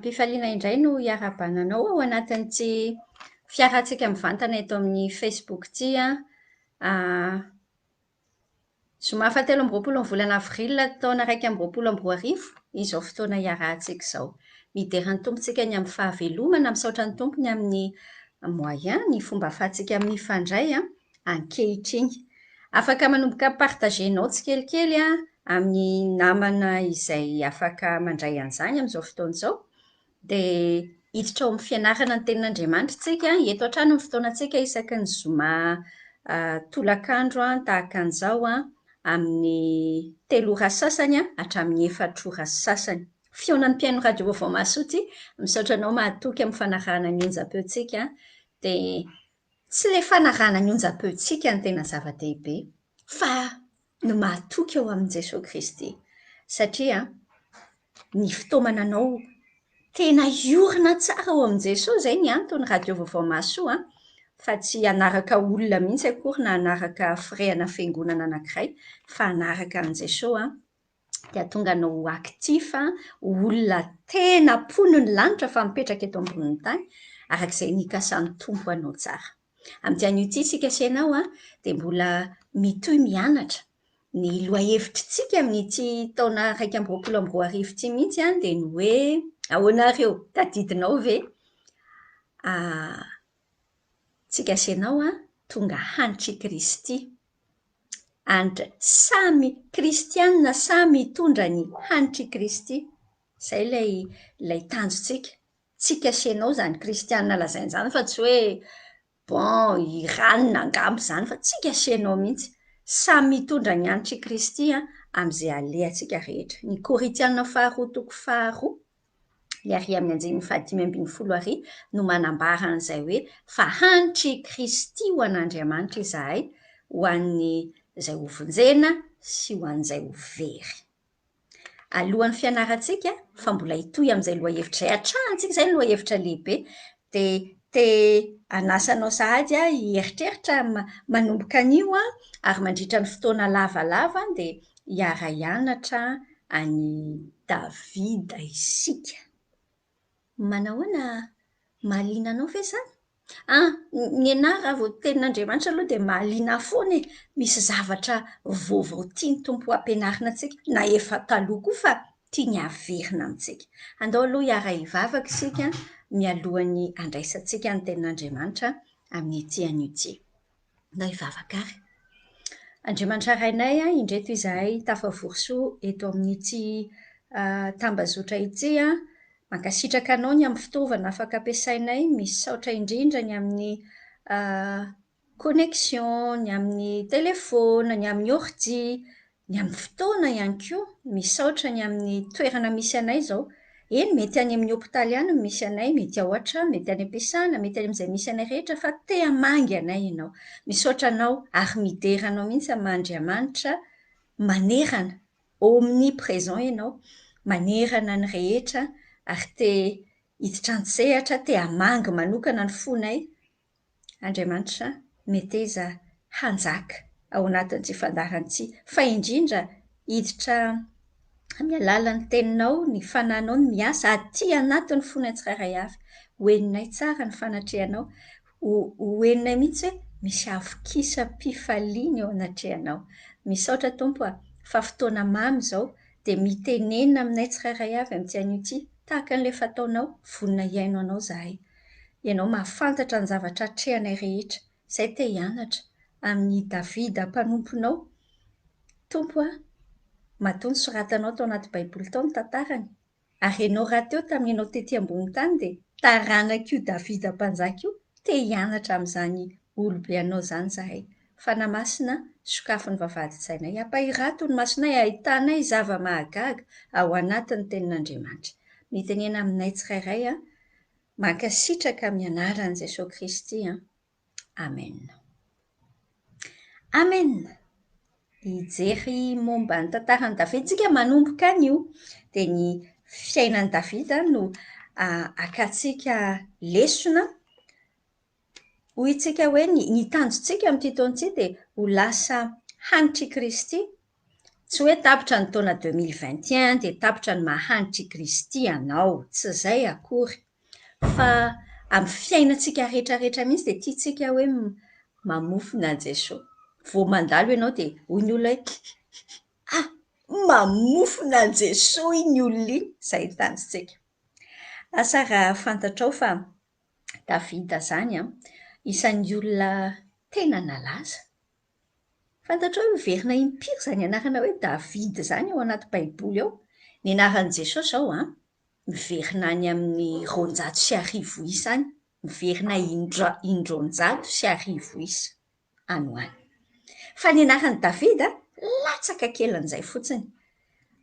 Andriam-pifaliana indray no hiara-bananao ao anatin'ity fiarantsika mivantana eto amin'ny Facebook ity zoma fahatelo amby roapolo ny volana avril taona 2024 izao fotoana hiarantsika izao. Mideran'ny tompontsika ny amin'ny fahavelomana misaotra ny tompony amin'ny moyen ny fomba ahafahantsika mifandray ankehitriny. Afaka manomboka partagenao tsikelikely amin'ny namana izay afaka mandray an'izany amin'izao fotoana izao. Dia hiditra ao amin'ny fianarana ny tenin'Andriamanitra tsika eto an-trano ny fotoanantsika isaky ny zoma tolakandro tahaka an'izao amin'ny 3 ora sasany hatramin'ny 4 ora sasany. Fionan'ny mpiaino radio vaovao Mahasoa ity, misaotra anao mahatoky amin'ny fanarahana ny onjam-peontsika dia tsy ilay fanarahana ny onjam-peontsika ny tena zava-dehibe fa ny mahatoky eo amin'i Jesosy Kristy satria ny fitomananao tena iorina tsara ao amin'i Jesosy izay ny antony radio vaovao Mahasoa fa tsy hanaraka olona mihitsy akory na hanaraka firehana fiangonana anankiray fa hanaraka an'i Jesosy dia tonga anao aktif olona tena poniny lanitra fa mipetraka eto ambonin'ny tany arak'izay nikasan'ny tompo anao tsara. Amin'ity an'ity isika sy ianao dia mbola mitohy mianatra ny lohahevitrintsika amin'ity taona 2024 ity mihitsy dia ny hoe ahoanareo tadidinao ve tsika sy ianao tonga hanitry Kristy and samy kristianina samy hitondra ny hanitry Kristy. Izay ilay tanjontsika. Tsika sy ianao izany kristianina lazaina izany fa tsy hoe bon iranina angamba izany fa tsika sy ianao mihitsy samy mitondra ny hanitry Kristy amin'izay alehantsika rehetra. Ny Korintiana 2:2 ary amin'ny 5:12 no manambara an'izay hoe fa hanitry Kristy ho an'Andriamanitra izahay ho an'ny izay ho vonjena sy ho an'izay ho very. Alohan'ny fianarantsika fa mbola hitohy amin'izay lohahevitra izay hatrahantsika izay lohahevitra lehibe dia anasanao sahady hieritreritra manomboka an'io ary mandritra ny fotoana lavalava dia hiara-hianatra any Davida isika. Manahoana mahaliana anao ve izany? Ny anahy raha vao tenin'Andriamanitra aloha dia mahaliana foana e. Misy zavatra vaovao tiany tompo ampianarina antsika na efa taloha koa fa tiany haverina amintsika. Andao aloha hiara-hivavaka isika mialohan'ny handraisantsika ny tenin'Andriamanitra amin'ity an'ity. Andao hivavaka ary. Andriamanitra rainay indreto izahay tafavorisoa eto amin'ity tambazotra ity mankasitraka anao ny amin'ny fitaovana afaka ampiasainay, misaotra indrindra ny amin'ny connexion, ny amin'ny telefona, ny amin'ny ordi, ny amin'ny fotoana ihany koa, misaotra ny amin'ny toerana misy anay izao. Eny mety any amin'ny hôpitaly ihany no misy anay, mety ao an-trano, mety any am-piasana, mety any amin'izay misy anay rehetra fa te hamangy anay ianao. Misaotra anao ary mideranao mihitsy amin'Andriamanitra manerana omniprésent ianao, manerana ny rehetra ary te hiditra an-tsehatra, te hamangy manokana ny fonay. Andriamanitra meteza hanjaka ao anatin'ity fandaharana ity fa indrindra hiditra amin'ny alalan'ny teninao, ny fanahinao ny miasa aty anatin'ny fonay tsirairay avy. Hoeninay tsara ny fanatrehanao, hoeninay mihitsy hoe misy havokisam-pifaliana eo anatrehanao. Misaotra tompo fa fotoana mamy izao dia mitenenina aminay tsirairay avy amin'ity an'ity tahaka an'ilay fataonao vonona hiaino anao izahay. Ianao mahafantatra ny zavatra hatrehanay rehetra. Izay te hianatra amin'ny Davida mpanomponao. Tompo matoa nisoratanao tao anaty baiboly tao ny tantarany. Ary ianao rahateo tamin'ianao tetỳ ambony tany dia taranak'io Davida mpanjaka io te hianatra amin'izany olobe anao izany izahay. Fanahy-masina sokafin'ny vavahady-tsainay. Ampahirato ny masonay ahitanay zava-mahagaga ao anatin'ny tenin'Andriamanitra. Mitenena aminay tsirairay mankasitraka amin'ny anaran'i Jesosy Kristy. Amen. Amen. Hijery momba ny tantaran'i Davida tsika manomboka an'io. Dia ny fiainan'i Davida no akantsika lesona. Hoy tsika hoe ny tanjontsika amin'ity taona ity dia ho lasa hanitry Kristy Tsy hoe tapitra ny taona 2021 dia tapitra ny mahanitry Kristy ianao, tsy izay akory. Fa amin'ny fiainantsika rehetrarehetra mihitsy dia tiantsika hoe mamofona Jesosy. Vao mandalo ianao dia hoy ny olona hoe mamofona Jesosy iny olona iny, izay tanjontsika. Asa raha fantatrao fa Davida izany isan'ny olona tena nalaza. Fantatrao hoe verina impiry izany anarana hoe Davida izany ao anaty baiboly ao. Ny anaran'i Jesosy izao miverina any amin'ny 210 isa any, miverina 310 isa any ho any. Fa ny anaran'i Davida latsaka kelin'izay fotsiny.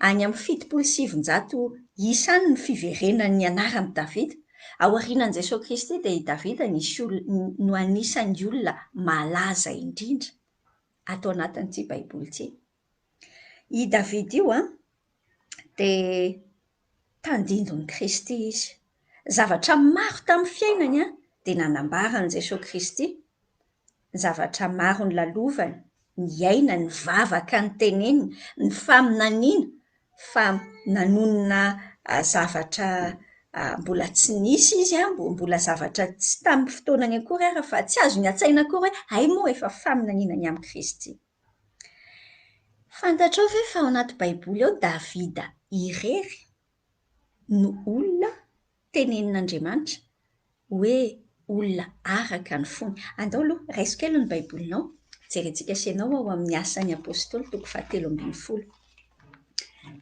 Any amin'ny 700 isa any ny fiverenan'ny anaran'i Davida. Ao aorianan'i Jesosy Kristy dia i Davida no anisan'ny olona malaza indrindra atao anatin'ity baiboly ity. I Davida io dia tandindon'i Kristy izy. Zavatra maro tamin'ny fiainany dia nanambarany Jesosy Kristy. Zavatra maro ny lalovany, ny aina, ny vavaka ny teneniny, ny faminaniana, fa nanonona zavatra mbola tsy nisy izy mbola zavatra tsy tamin'ny fotoanany akory ara, fa tsy azo ny atsaina akory hoe ay moa efa faminaninany amin'ny Kristy. Fantatrao ve fa ao anaty baiboly ao Davida irery no olona tenenin'Andriamanitra hoe olona araka ny fony. Andao aloha raiso kely ny baibolinao, jerentsika senao ao amin'ny asan'ny apôstôly 7:12.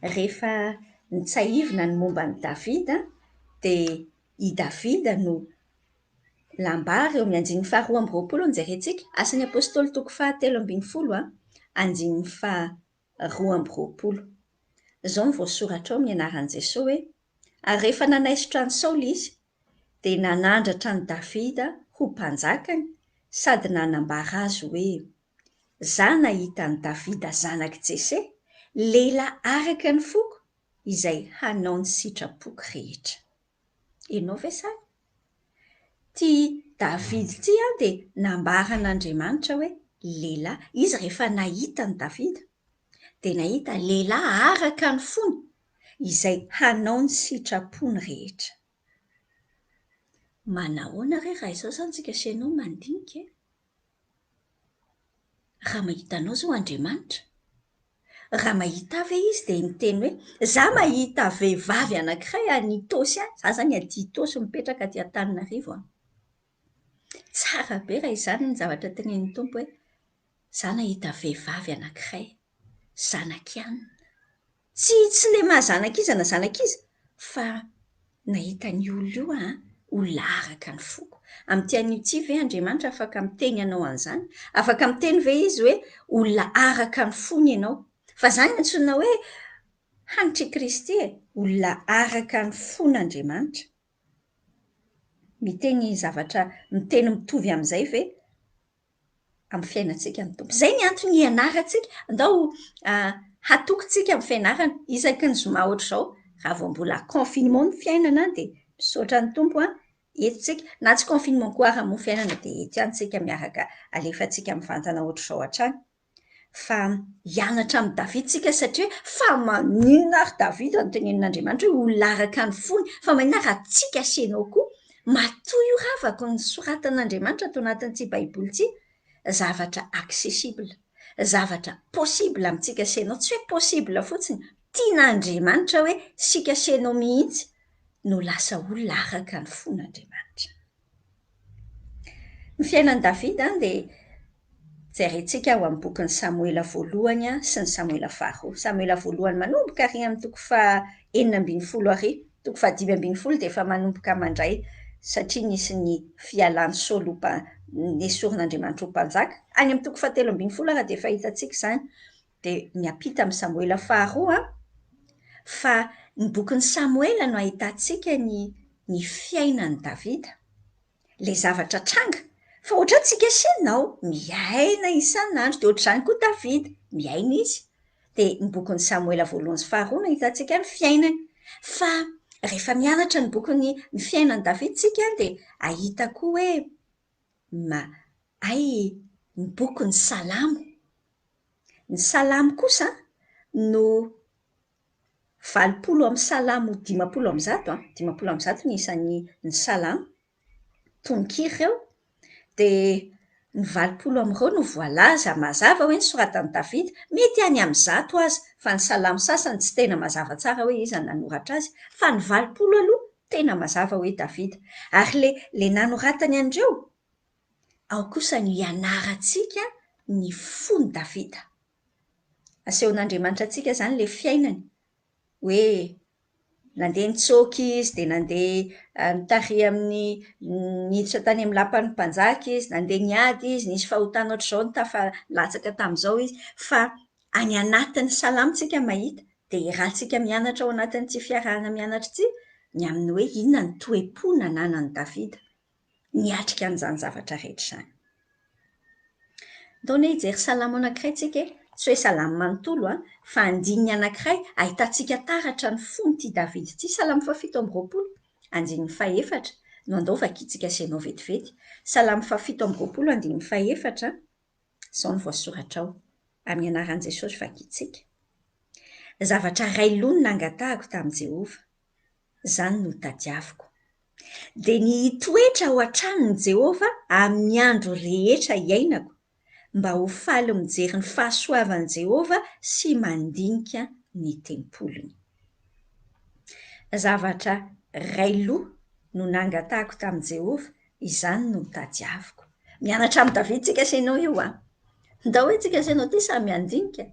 Rehefa nitsahivina ny momba ny Davida dia i Davida no lambary eo amin'ny 2:20 ny jerentsika, asan'ny apôstôly 7:12 2:20. Izao ny voasoratra ao amin'ny anaran'i Jesosy hoe ary rehefa nanaisitra ny Saoly izy dia nanandratra ny Davida ho mpanjakany sady nanambara azy hoe za nahita ny Davida zanak' Jese, lehilahy araka ny foko izay hanao ny sitrapoko rehetra. Ianao ve sa? Ty Davida ity dia nambaran'Andriamanitra hoe lehilahy. Izy rehefa nahita ny Davida dia nahita lehilahy araka ny fony izay hanao ny sitrapony rehetra. Manahoana re raha izao izany tsika senao mandinika? Raha mahita anao zao Andriamanitra, raha mahita ve izy dia miteny hoe za mahita vehivavy anankiray any Itosy any, za zany aty Itosy mipetraka aty Antananarivo. Tsara be raha izany ny zavatra tenenin'ny Tompo hoe za nahita vehivavy anankiray, zanak'Ianina. Tsy le mahazanak'iza na zanak'iza, fa nahita ny olona io olona araka ny foko. Amin'ity an'ity ve Andriamanitra afaka miteny anao an'izany? Afaka miteny ve izy hoe olona araka ny fony ianao? Fa izany antsoina hoe hanitry Kristy olona araka ny fon'Andriamanitra. Miteny zavatra miteny mitovy amin'izay ve amin'ny fiainantsika ny Tompo? Izay ny antony ianarantsika, andao hatokontsika amin'ny fianarana isaky ny zoma ohatr'izao. Raha vao mbola confinement ny fiainana dia misaotra ny Tompo entintsika, na tsy confinement koa ary amin'ny fiainana dia ety ihany tsika miaraka alefantsika mivantana ohatr'izao hatrany. Fa hianatra amin'ny Davida tsika satria fa maninona ary Davida no tenenin'Andriamanitra hoe olona araka ny fony, fa maninona raha tsika senao koa matoy io ravaka ny soratan'Andriamanitra atao anatin'ity baiboly ity, zavatra accessible, zavatra possible amintsika senao, tsy hoe possible fotsiny, tian'Andriamanitra hoe sika senao mihitsy no lasa olona araka ny fon'Andriamanitra. Ny fiainan'i Davida dia jerentsika ao amin'ny bokin'ny Samuela voalohany sy ny Samuela faharoa. Samuela voalohany manomboka ary amin'ny 5:20 dia efa manomboka mandray satria nisy ny fialan'ny Saoly nesorin'Andriamanitra ho mpanjaka. Any amin'ny 7:20 raha dia fahitantsika izany. Dia miampita amin'ny Samuela faharoa fa ny bokin'ny Samuela no ahitantsika ny fiainan'i Davida. Ilay zavatra tranga. Fa ohatrantsika senao miaina isan'andro dia ohatr'izany koa Davida, miaina izy. Dia ny bokin'ny Samuela voalohany sy faharoa no ahitantsika ny fiainany. Fa rehefa mianatra ny bokin'ny fiainan'i Davida tsika dia ahita koa hoe ny bokin'ny Salamo. Ny Salamo kosa no 20 amin'ny salamo 50 amin'ny zato 50 amin'ny zato ny isan'ny ny salamo tononkira ireo dia ny 20 amin'ireo no voalaza mazava hoe nosoratan'i Davida mety any amin'ny zato aza fa ny salamo sasany tsy tena mazava tsara hoe iza no nanoratra azy fa ny 20 aloha tena mazava hoe Davida ary le nanoratany andreo ao kosa ny ianarantsika ny fony Davida asehon'Andriamanitra antsika izany ilay fiainany hoe nandeha nitsoaka izy dia nandeha nitary amin'ny niditra tany amin'ny lapan'ny mpanjaka izy nandeha niady izy nisy fahotana ohatr'izao nitafalatsaka tamin'izao izy fa any anatin'ny salamontsika mahita dia rahantsika mianatra ao anatin'ity fiarahana mianatra ity ny amin'ny hoe inona ny toe-po nananan'i Davida niatrika an'izany zavatra rehetra izany. Ataony hijery salamo anankiray tsika tsy hoe salamo manontolo fa andininy anankiray ahitantsika taratra ny fony Davida ity salamo 720 andininy 4 no andao vakitsika senao vetivety salamo 720 andininy 4 izao ny voasoratra ao amin'ny anaran'i Jesosy vakitsika zavatra ray loha no nangatahako tamin'i Jehova izany no tadiaviko dia ny hitoetra ao an-tranon'i Jehova amin'ny andro rehetra iainako mba ho faly mijery ny fahasoavan'i Jehova sy mandinika ny tempolony. Zavatra ray loha no nangatahako tamin'i Jehova izany no tadiaviko. Mianatra amin'ny Davida tsika sy ianao io ndao hoe tsika sy ianao ity samy andinika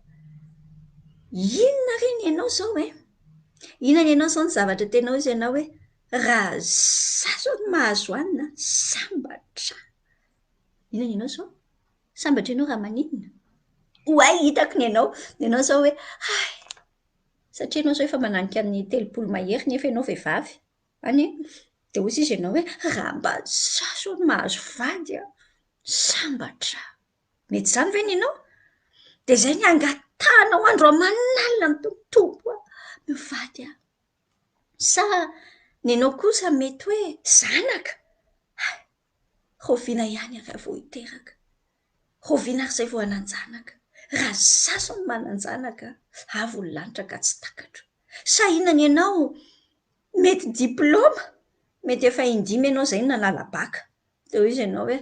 inona reny ianao izao inona ianao izao ny zavatra tenao izy ianao hoe raha izaho izao no mahazo anina sambatra inona ianao izao sambatra ianao raha maninona hoay hitako ny ianao izao hoe satria ianao izao efa mananika amin'ny 30 mahery nefa ianao vehivavy any dia hoy izy ianao hoe raha mba izaho izao no mahazo vady sambatra mety izany ve ny ianao dia izay ny angatanao andro aman'alina ny tompo mivady sa ny ianao kosa mety hoe zanaka roviana ihany ary vao hiteraka roviana ary izay vao hanan-janaka raha izaho izao no manan-janaka avo ny lanitra ka tsy takatro sa inona ianao mety diplôma mety efa indimy ianao izay nanala baka dia hoy izy ianao hoe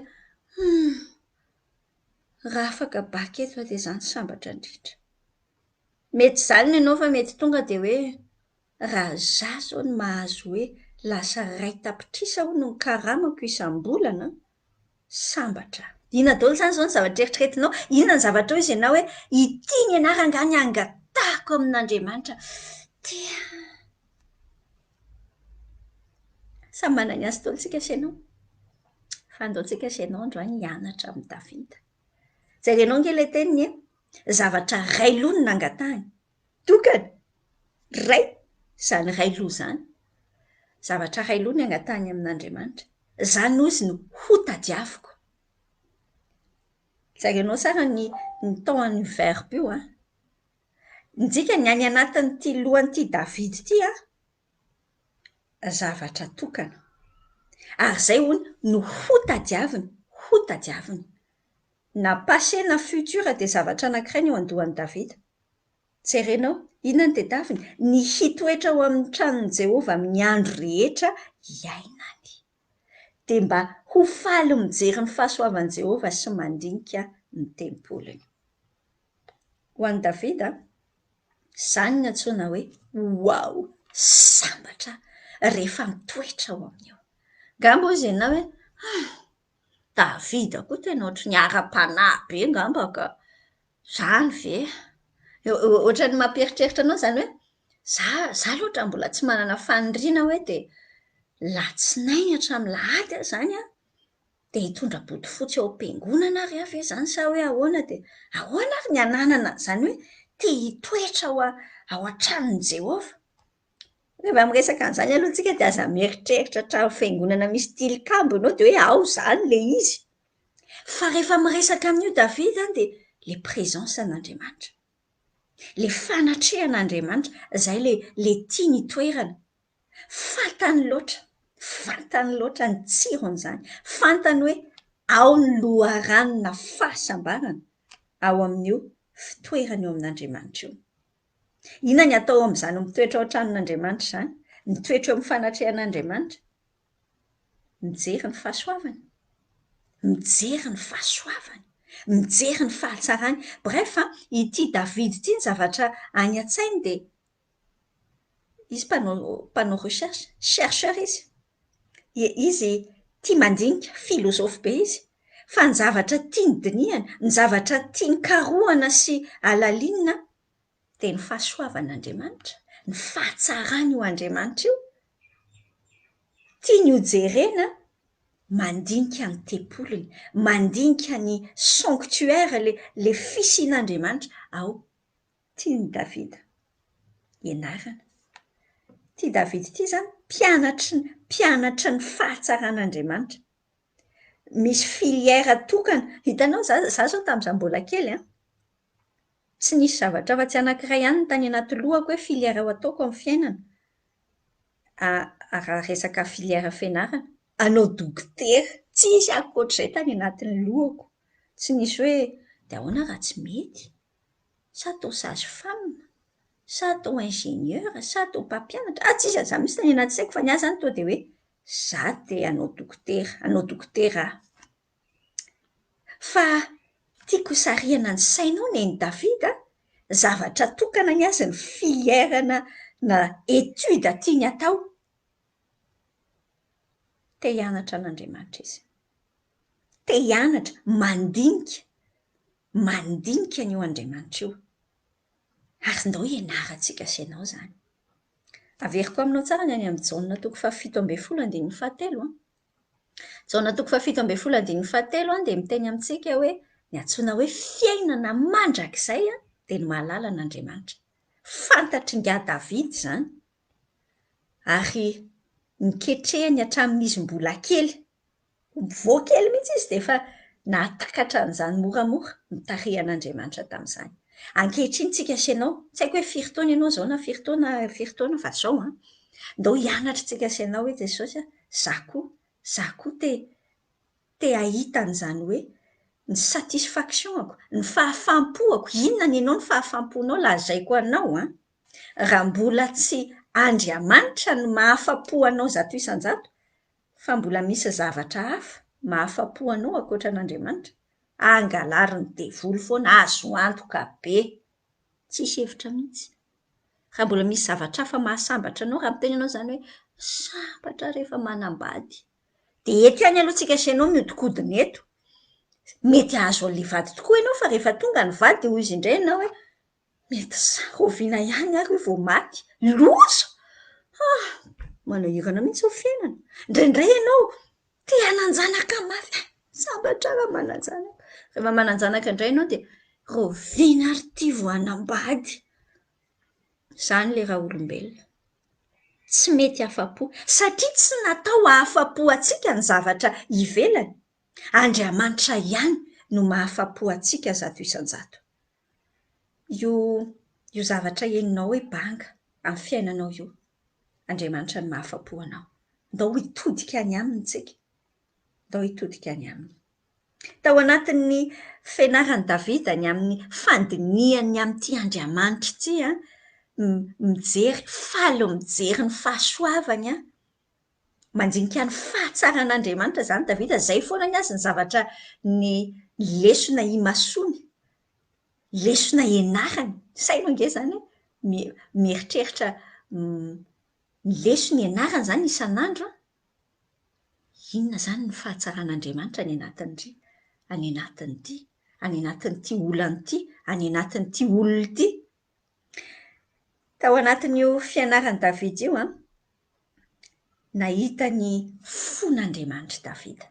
raha afaka baka eto dia izany sambatra indrindra mety izany ianao fa mety tonga dia hoe raha izaho izao no mahazo hoe lasa ray tapitrisa hono ny karamako isam-bolana sambatra inona daholo izany izao ny zavatra eritreretinao inona ny zavatra hoy izy ianao hoe ity ny anarangany angatahako amin'Andriamanitra tia samy manana ny azy daholo tsika sy ianao fa andaontsika sy ianao androany hianatra amin'ny Davida jerena ange ilay teniny zavatra ray loha no nangatahany tokana ray izany ray loha izany zavatra ray loha no angatahany amin'Andriamanitra izany hoy izy no ho tadiaviko jerenao tsara ny taon'ny verbe io ndika ny any anatin'ity lohan'ity Davida ity zavatra tokana ary izay hono no ho tadiaviny na passé na futur dia zavatra anankiray ny eo andohan'i Davida jerenao inona ny tadiaviny ny hitoetra ao amin'ny tranon'i Jehova amin'ny andro rehetra iainany dia mba ho faly mijery ny fahasoavan'i Jehova sy mandinika ny tempolony ho an'i Davida izany no antsoina hoe wow sambatra rehefa mitoetra ao amin'io ngamba hoy izy ianao hoe Davida koa tena ohatry ny ara-panahy be ngamba ka izany ve ohatran'ny mampieritreritra anao izany hoe za loatra mbola tsy manana faniriana hoe dia latsinainy hatramin'ny lahady izany dia hitondra bodofotsy ao am-piangonana ary ve izany sa hoe ahoana dia ahoana ary ny ananana izany hoe tia hitoetra ao an-tranon'i Jehova rehefa miresaka an'izany aloha tsika dia aza mieritreritra trano fiangonana misy tilikambo ianao dia hoe ao izany ilay izy fa rehefa miresaka amin'io Davida dia ilay présence an'Andriamanitra ilay fanatrehan'Andriamanitra izay ilay tia ny toerana fantany loatra ny tsiron'izany fantany hoe ao ny loharanona fahasambarana ao amin'io fitoerana eo amin'Andriamanitra io Inona ny atao amin'izany mitoetra ao an-tranon'Andriamanitra izany? Mitoetra eo amin'ny fanatrehan'Andriamanitra. Mijery ny fahasoavany. Mijery ny fahasoavany. Mijery ny fahatsarany. Bref, ity David ity ny zavatra any an-tsainy dia izy mpanao recherche, chercheur izy. Izy tia mandinika, filozofy be izy. Fa ny zavatra tiany dinihana, ny zavatra tiany karohana sy alalinina dia ny fahasoavan'Andriamanitra, ny fahatsarany io Andriamanitra io. Tiany ho jerena, mandinika ny tempoliny, mandinika ny sanctuaire, le fisian'Andriamanitra ao. Tiany Davida ianarana. Tia Davida ity izany mpianatra ny fahatsaràn'Andriamanitra. Misy filière tokana. Hitanao, za zao tamin'izaho mbola kely, tsy nisy zavatra afa-tsy anankiray ihany tany anaty lohako hoe filière ho ataoko amin'ny fiainana. Raha resaka filière fianarana, hanao dokotera, tsisy ankoatr'izay tany anatin'ny lohako. Tsy nisy hoe dia ahoana raha tsy mety? Sa atao sage-femme? Sa atao ingénieur? Sa atao mpampianatra? Tsisy an'izany mihitsy tany anaty saiko fa ny azy izany tonga dia hoe izaho dia hanao dokotera aho. Fa tiako sarihana ny sainao neny Davida, zavatra tokana ny azy, ny filière na étude tiany atao. Te hianatra an'Andriamanitra izy. Te hianatra, mandinika an'io Andriamanitra io. Ary ndao ianarantsika sy ianao izany. Averiko aminao tsara ny any amin'ny Jaona 7:17. Jaona 7:17 dia miteny amintsika hoe ny antsoina hoe fiainana mandrakizay dia ny mahalala an'Andriamanitra. Fantatry nga Davida izany. Ary niketrehany hatramin'izy mbola kely. Vao kely mihitsy izy dia efa nahatakatra an'izany moramora mitarehy an'Andriamanitra tamin'izany. Ankehitriny tsika sy ianao, tsy haiko hoe firy taona ianao izao na firy taona fa izao ndao hianatra tsika sy ianao hoe Jesosy, izaho koa te ahita an'izany hoe ny satisfaction-ako, ny fahafampoako. Inona ny ianao ny fahafamponao lazaiko anao raha mbola tsy Andriamanitra ny mahafapo anao zato isan-jato, fa mbola misy zavatra hafa mahafapo anao ankoatran'Andriamanitra. Angalariny devoly foana, azo antoka be. Tsisy hevitra mihitsy. Raha mbola misy zavatra hafa mahasambatra anao, raha miteny ianao izany hoe sambatra rehefa manambady. Dia ety ihany aloha tsika sy ianao miodikodina eto. Mety hahazo an'ilay vady tokoa ianao fa rehefa tonga ny vady dia hoy izy indray ianao hoe mety saroviana ihany ary vao maty. Loso! Manahirana mihitsy ho fiainana. Indraindray ianao te hananjanaka mafy. Sambatra raha mananjanaka. Rehefa mananjanaka indray ianao dia roviana ary tia vao hanambady. Izany ilay raha olombelona. Tsy mety hafapo. Satria tsy natao hahafapo antsika ny zavatra ivelany. Andriamanitra ihany no mahafapo antsika zato isan-jato. Io zavatra heninao hoe banga amin'ny fiainanao io. Andriamanitra no mahafapo anao. Ndao hitodika any aminy tsika. Ndao hitodika any aminy. Tao anatin'ny fianaran'i Davida ny amin'ny fandinihany amin'ity Andriamanitra ity mijery, faly mijery ny fahasoavany mandinika ny fahatsaràn'Andriamanitra izany Davida. Izay foana ny azy ny zavatra ny lesona imasony, lesona ianarany. Sainao ange izany mieritreritra ny lesona ianarany izany isan'andro. Inona izany ny fahatsaràn'Andriamanitra any anatin'ity olana ity, any anatin'ity olona ity. Tao anatin'io fianaran'i Davida io nahita ny fon'Andriamanitra Davida.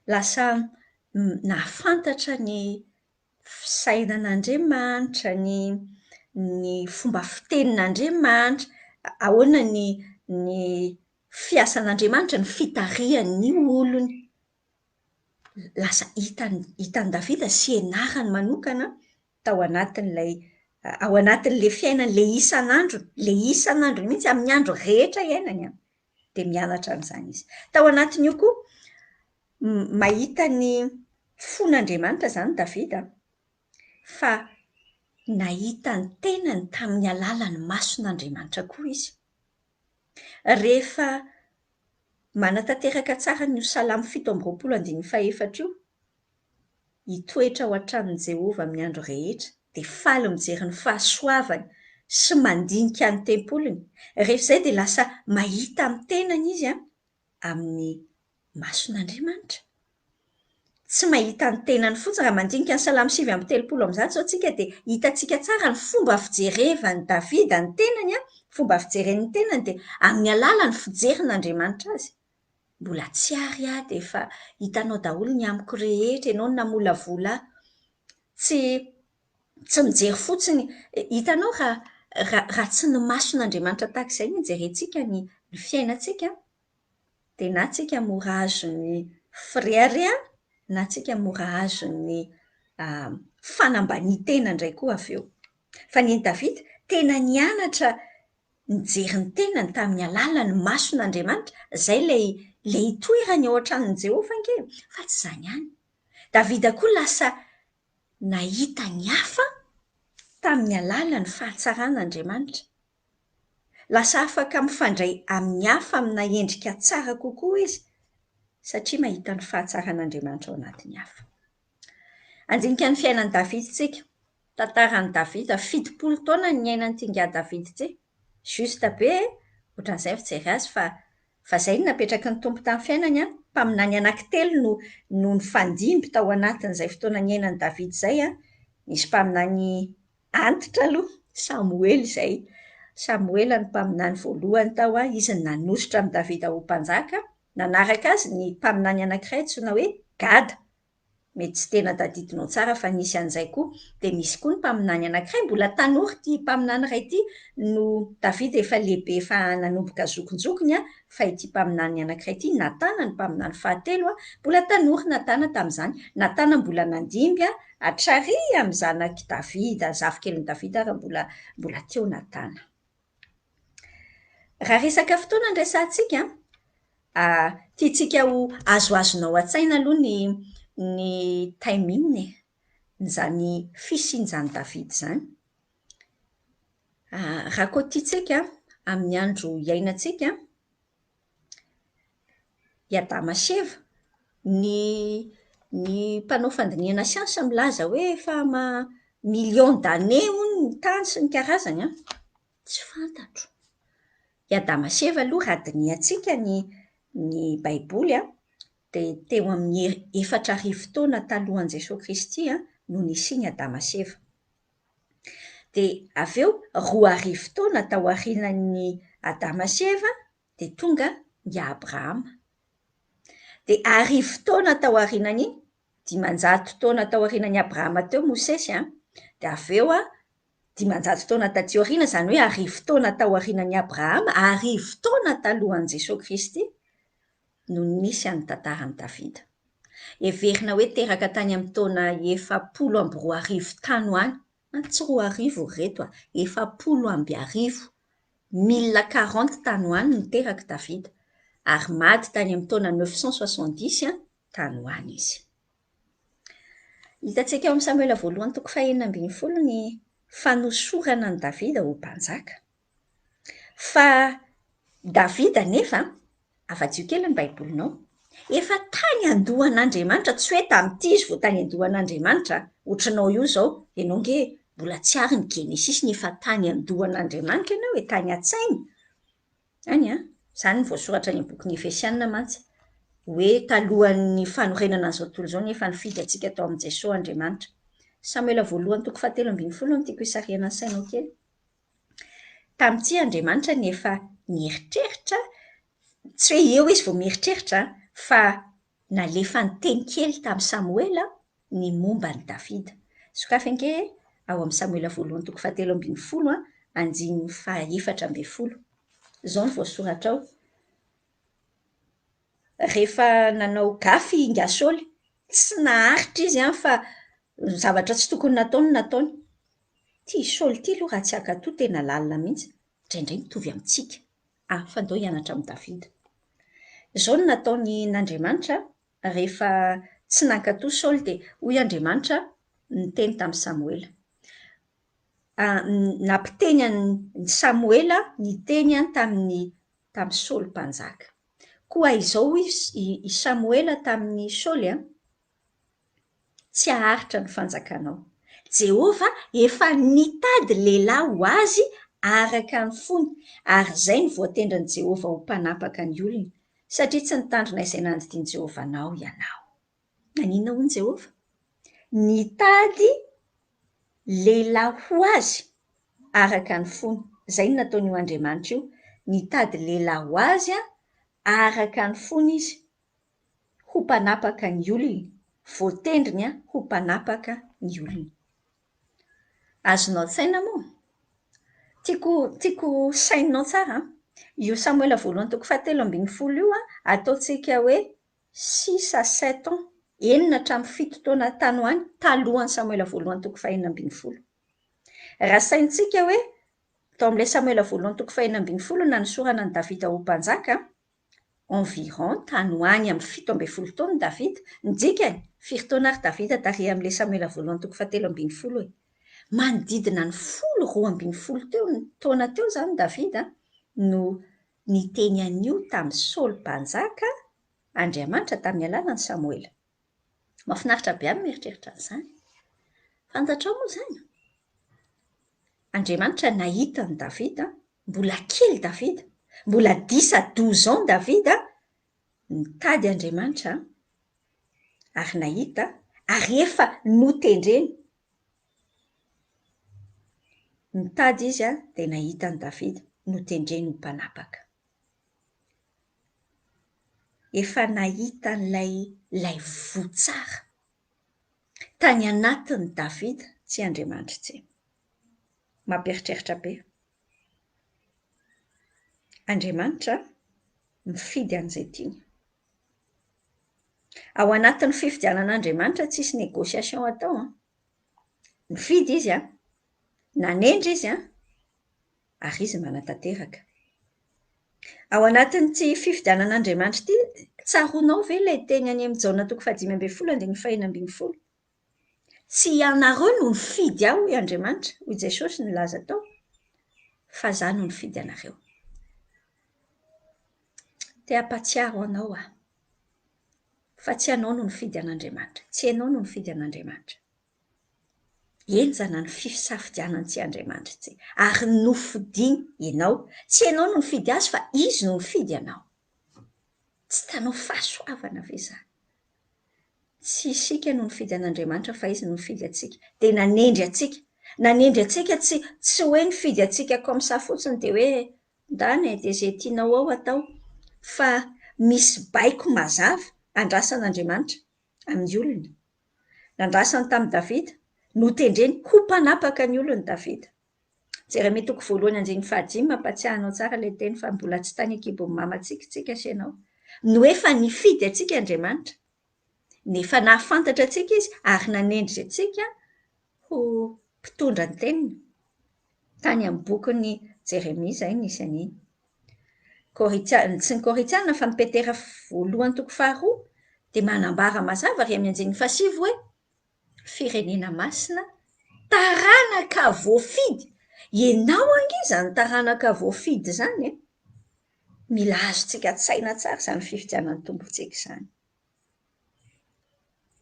Lasa nahafantatra ny fisainan'Andriamanitra, ny fomba fitenin'Andriamanitra, ahoana ny fiasan'Andriamanitra, ny fitarihany ny olony. Lasa hitan'i Davida sy ianarany manokana ao anatin'ilay fiainany, ilay isan'andro mihitsy, amin'ny andro rehetra iainany dia mianatra an'izany izy. Tao anatin'io koa mahita ny fon'Andriamanitra izany Davida fa nahita ny tenany tamin'ny alalan'ny mason'Andriamanitra koa izy. Rehefa manatanteraka tsara ny Salamo 7:24 io, hitoetra ao an-tranon'i Jehovah amin'ny andro rehetra, dia faly mijery ny fahasoavany sy mandinika ny tempolony. Rehefa izay dia lasa mahita amin'ny tenany izy amin'ny mason'Andriamanitra. Tsy mahita ny tenany fotsiny raha mandinika ny Salamo 7:30 zao tsika dia hitantsika tsara ny fomba fijerevany Davida ny tenany, fomba fijeren'ny tenany dia amin'ny alalan'ny fijerin'Andriamanitra azy. Mbola tsy ary dia efa hitanao daholo ny amiko rehetra, ianao no namolavola ahy. Tsy mijery fotsiny, hitanao raha tsy ny mason'Andriamanitra tahaka izay no jerentsika ny fiainantsika, dia na tsika mora azon'ny frère na tsika mora azon'ny fanambani-tena indray koa avy eo. Fa ny Davida tena nianatra nijery ny tenany tamin'ny alalan'ny mason'Andriamanitra, izay ilay hitoerany ao an-tranon'i Jehovah ange. Fa tsy izany ihany, Davida koa lasa nahita ny hafa tamin'ny alalan'ny fahatsaraan'Andriamanitra. Lasa afaka mifandray amin'ny hafa amina endrika tsara kokoa izy, satria mahita ny fahatsaraan'Andriamanitra ao anatin'ny hafa. Andinika ny fiainan'i Davida tsika. Tantaran'i Davida, 70 taona ny niainan'ity nga Davida ity. Justa be, ohatran'izay fijery azy, fa izay no napetraky ny tompo tamin'ny fiainany. Mpaminany anankitelo no nifandimby tao anatin'izay fotoana niainan'i Davida izay. Nisy mpaminany antitra aloha, Samuel izay. Samuel ny mpaminany voalohany tao, izy no nanositra amin'ny Davida ho mpanjaka. Nanaraka azy ny mpaminany anankiray antsoina hoe Gada. Mety tsy tena tadidinao tsara fa nisy an'izay koa. Dia misy koa ny mpaminany anankiray, mbola tanora ity mpaminany iray ity, no Davida efa lehibe, efa nanomboka zokonjokony, fa ity mpaminany anankiray ity, Natana ny mpaminany fahatelo, mbola tanora Natana tamin'izany. Natana mbola nandimby hatrary amin'ny zanaky Davida, zafikeliny Davida raha mbola teo Natana. Raha resaka fotoana ny resantsika, tiantsika ho azoazonao an-tsaina aloha ny timing, n'izany fisian'izany Davida izany. Raha koa tiantsika amin'ny andro iainantsika, i Adama sy Eva, ny mpanao fandiniana siansa milaza hoe efa million d'années hono ny tany sy ny karazany, tsy fantatro. I Adama sy Eva aloha raha diniantsika ny Baiboly, dia teo amin'ny 4,000 taona talohan'i Jesosy Kristy no nisiany Adama sy Eva. Dia avy eo 2,000 taona tao aorianan'ny Adama sy Eva dia tonga i Abrahama. Dia 1,000 taona tao aorianany, 500 taona tao aorianan'ny Abrahama teo Mosesy, dia avy eo 500 taona taty aoriana, izany hoe 1,000 taona tao aorianan'ny Abrahama, 1,000 taona talohan'i Jesosy Kristy no nisy an'ny tantaran'i Davida. Heverina hoe teraka tany amin'ny taona 420 tany ho any, tsy 2,000 reto, 420, 1040 tany ho any no teraka Davida, ary maty tany amin'ny taona 970 tany ho any izy. Hitantsika eo amin'ny Samuela voalohany 4:9 ny fanosorana ny Davida ho mpanjaka. Fa Davida nefa, afa-tsy io kely ny Baibolinao, efa tany andohan'Andriamanitra, tsy hoe tamin'ity izy vao tany andohan'Andriamanitra, ohatranao io izao, ianao nge mbola tsy ary ny Genesis nefa tany andohan'Andriamanitra ianao, hoe tany an-tsainy. Any izany ny voasoratra ny bokin'ny Efesianina mantsy, hoe talohan'ny fanorenana an'izao tontolo izao nefa nifidy antsika tao amin'ny Jesosy Andriamanitra. Samuela voalohany 7:10 tiako hisarihana ny sainao kely. Tamin'ity Andriamanitra nefa nieritreritra, tsy hoe eo izy vao mieritreritra, fa nalefa ny teny kely tamin'ny Samuela ny momba ny Davida. Sokafa ange ao amin'ny Samuela voalohany 7:10, andininy 4:12. Izao ny voasoratra ao. Rehefa nanao gafy nga Saoly, tsy naharitra izy fa zavatra tsy tokony nataony. Ity Saoly ity aloha raha tsy haka-toa tena lalina mihitsy, indraindray mitovy amintsika. Fa andao hianatra amin'ny Davida. Izao no nataon'Andriamanitra rehefa tsy nankatoa Saoly dia hoy Andriamanitra niteny tamin'ny Samuela. nampiteny ny Samoela niteny tamin'ny Saoly mpanjaka. Koa izao i Samoela tamin'ny Saoly tsy aharitra ny fanjakanao. Jehova efa nitady lehilahy ho azy araka ny fony, ary izay ny voatendrin'i Jehova ho mpanapaka ny olona, satria tsy nitandrina izay nandidiany Jehova anao ianao. Nanina hono Jehova? Nitady lehilahy ho azy araka ny fony. Izay no nataon'io Andriamanitra io. Nitady lehilahy ho azy araka ny fony izy, ho mpanapaka ny olona, voatendriny ho mpanapaka ny olona. Azonao tsaina moa? Tiako sainao tsara. Io Samoela 2:7 io ataontsika hoe 6 à 7 ans, 4-7 taona tany ho any talohan'ny Samoela 2:5. Raha saintsika hoe tao amin'ilay Samoela 2:5 nanosorana ny Davida ho mpanjaka, environ tany ho any amin'ny 17 taona Davida, ny dikany 4 taona ary Davida tarehy amin'ilay Samoela 2:7 manodidina ny 12 taona teo zany Davida no niteny an'io tamin'ny Saoly mpanjaka Andriamanitra tamin'ny alalan'ny Samoela. Mahafinaritra be amin'ny mieritreritra an'izany. Fantatrao moa izany? Andriamanitra nahita ny Davida, mbola kely Davida, mbola 10 à 12 ans Davida, nitady Andriamanitra ary nahita, ary efa notendreny. Nitady izy dia nahita ny Davida, notendreny ho mpanapaka. Efa nahita ilay votsara tany anatin'ny Davida, tsy Andriamanitra tsy. Mampieritreritra be. Andriamanitra mifidy an'izay tiany. Ao anatin'ny fifidianan'Andriamanitra tsisy négociation atao. Mifidy izy nanendry izy ary izy manatanteraka. Ao anatin'ity fifidianan'Andriamanitra ity, tsaronao ve ilay teny any amin'ny Jaona 5:12-5:12? Tsy ianareo no nifidy aho i Andriamanitra, hoy Jesosy nilaza tao, fa izaho no nifidy anareo. Te hampatsiaro anao fa tsy ianao no nifidy an'Andriamanitra, tsy ianao no nifidy an'Andriamanitra. Enjana ny fisafidianan'ity Andriamanitra ity, ary nofidiany ianao. Tsy ianao no nifidy azy fa izy no nifidy anao. Tsy tanao fahasoavana ve izany? Tsy isika no nifidy an'Andriamanitra fa izy no nifidy antsika. Dia nanendry antsika. Nanendry antsika tsy hoe nifidy antsika comme ça fotsiny dia hoe ndany dia izay tianao ao atao. Fa misy baiko mazava andrasan'Andriamanitra amin'ny olona. Nandrasany tamin'ny Davida, notendreny ho mpanapaka ny olona Davida. Jeremia 1:5 mampatsiahy anao tsara ilay teny fa mbola tsy tany an-kibon'ny mamantsika sy ianao. No efa nifidy antsika Andriamanitra, nefa nahafantatra antsika izy ary nanendry antsika ho mpitondra ny teniny. Tany amin'ny bokin'ny Jeremia izay nisy an'iny. Tsy ny Korinthiana fa ny Petera 1:2 dia manambara mazava ary amin'ny 7 hoe firenena masina taranaka voafidy. Ianao angiza ny taranaka voafidy izany. Mila azontsika tsaina tsara izany fifidianan'ny tompontsika izany.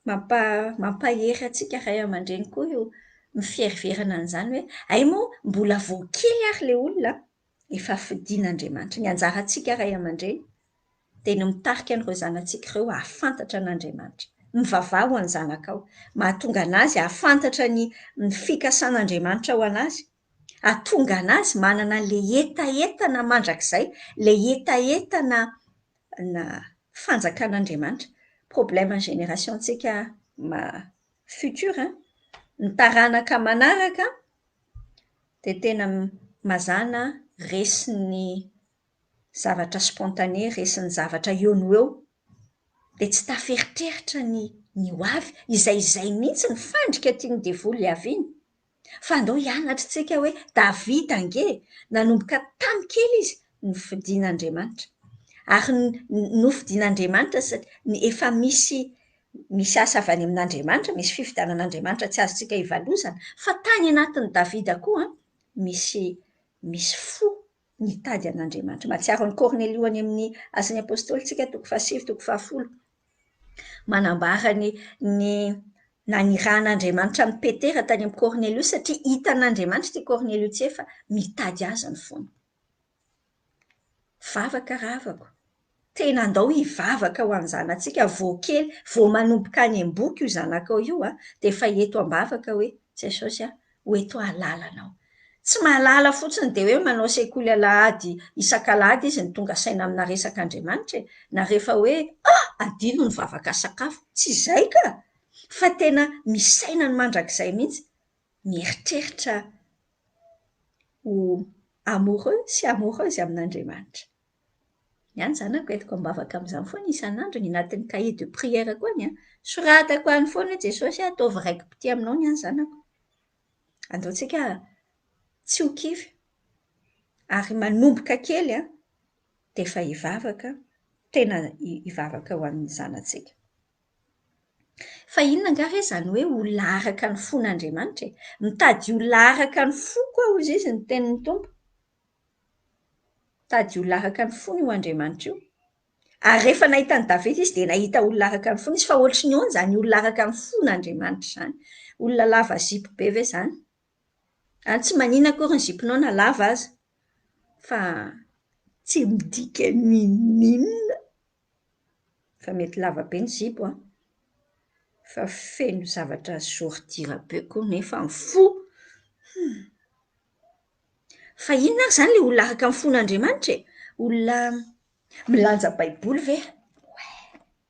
Mampahery antsika ray aman-dreny koa io miferiverana an'izany hoe ay moa mbola voakely ary ilay olona efa fidian'Andriamanitra. Ny anjarantsika ray aman-dreny dia ny mitarika an'ireo zanantsika ireo ahafantatra an'Andriamanitra. Mivavaha ho any zanakao, mahatonga anazy ahafantatra ny fikasan'Andriamanitra ho anazy. Ahatonga anazy manana ilay etaetana mandrakizay, ilay etaetana fanjakan'Andriamanitra. Problème générationtsika future, ny taranaka manaraka dia tena mazana resin'ny zavatra spontané, resin'ny zavatra eo no eo. Dia tsy taferitreritra ny ho avy, izay mihitsy ny fandrika tiany devoly hiaviany. Fa andao hianatritsika hoe Davida ange, nanomboka tamin'ny kely izy nofidian'Andriamanitra. Ary nofidian'Andriamanitra efa misy misy asa avy any amin'Andriamanitra, misy fifidianan'Andriamanitra tsy azontsika hivalozana, fa tany anatin'ny Davida koa misy fo nitady an'Andriamanitra. Mahatsiaro ny Kornelio any amin'ny asan'ny apôstôly tsika 7:10 manambara nanirahan'Andriamanitra amin'ny Petera tany amin'ny Kornelio satria hitan'Andriamanitra ity Kornelio tsy efa mitady azy ny foana. Vavaka ravako. Tena andao hivavaka ho an'ny zanantsika vao kely, vao manomboka any am-boky io zanakao io dia efa eto am-bavaka hoe Jesosy ho eto hahalala anao. Tsy mahalala fotsiny dia hoe manao sekoly alahady isan-kalahady izy ny tonga saina amina resaka Andriamanitra na rehefa hoe adino ny vavaka sakafo, tsy izay ka, fa tena misaina ny mandrakizay mihitsy, mieritreritra ho amoureuse sy amoureuse amin'Andriamanitra. Ihany zanako entiko ambavaka amin'izany foana isan'andro ny anatin'ny cahier de prière koa ny soratako any foana hoe Jesosy ataovy raiki-pity aminao ny any zanako. Andaontsika tsy ho kivy ary manomboka kely dia efa hivavaka, tena hivavaka ho an'ny zanantsika. Fa inona nga re izany hoe olona araka ny fon'Andriamanitra? Mitady olona araka ny fo koa hozy izy ny tenin'ny Tompo. Mitady olona araka ny fony io Andriamanitra io. Ary rehefa nahita ny Davida izy dia nahita olona araka ny fony izy, fa ohatry ny ahoana izany olona araka ny fon'Andriamanitra izany? Olona lava zipo be ve izany? Any tsy manina akory ny ziponao na lava aza, fa tsy midika ninona. Fa mety lava be ny zipo fa feno zavatra zordira be koa nefa ny fo. Fa inona ary izany ilay olona araka ny fon'Andriamanitra e? Olona milanja baiboly ve?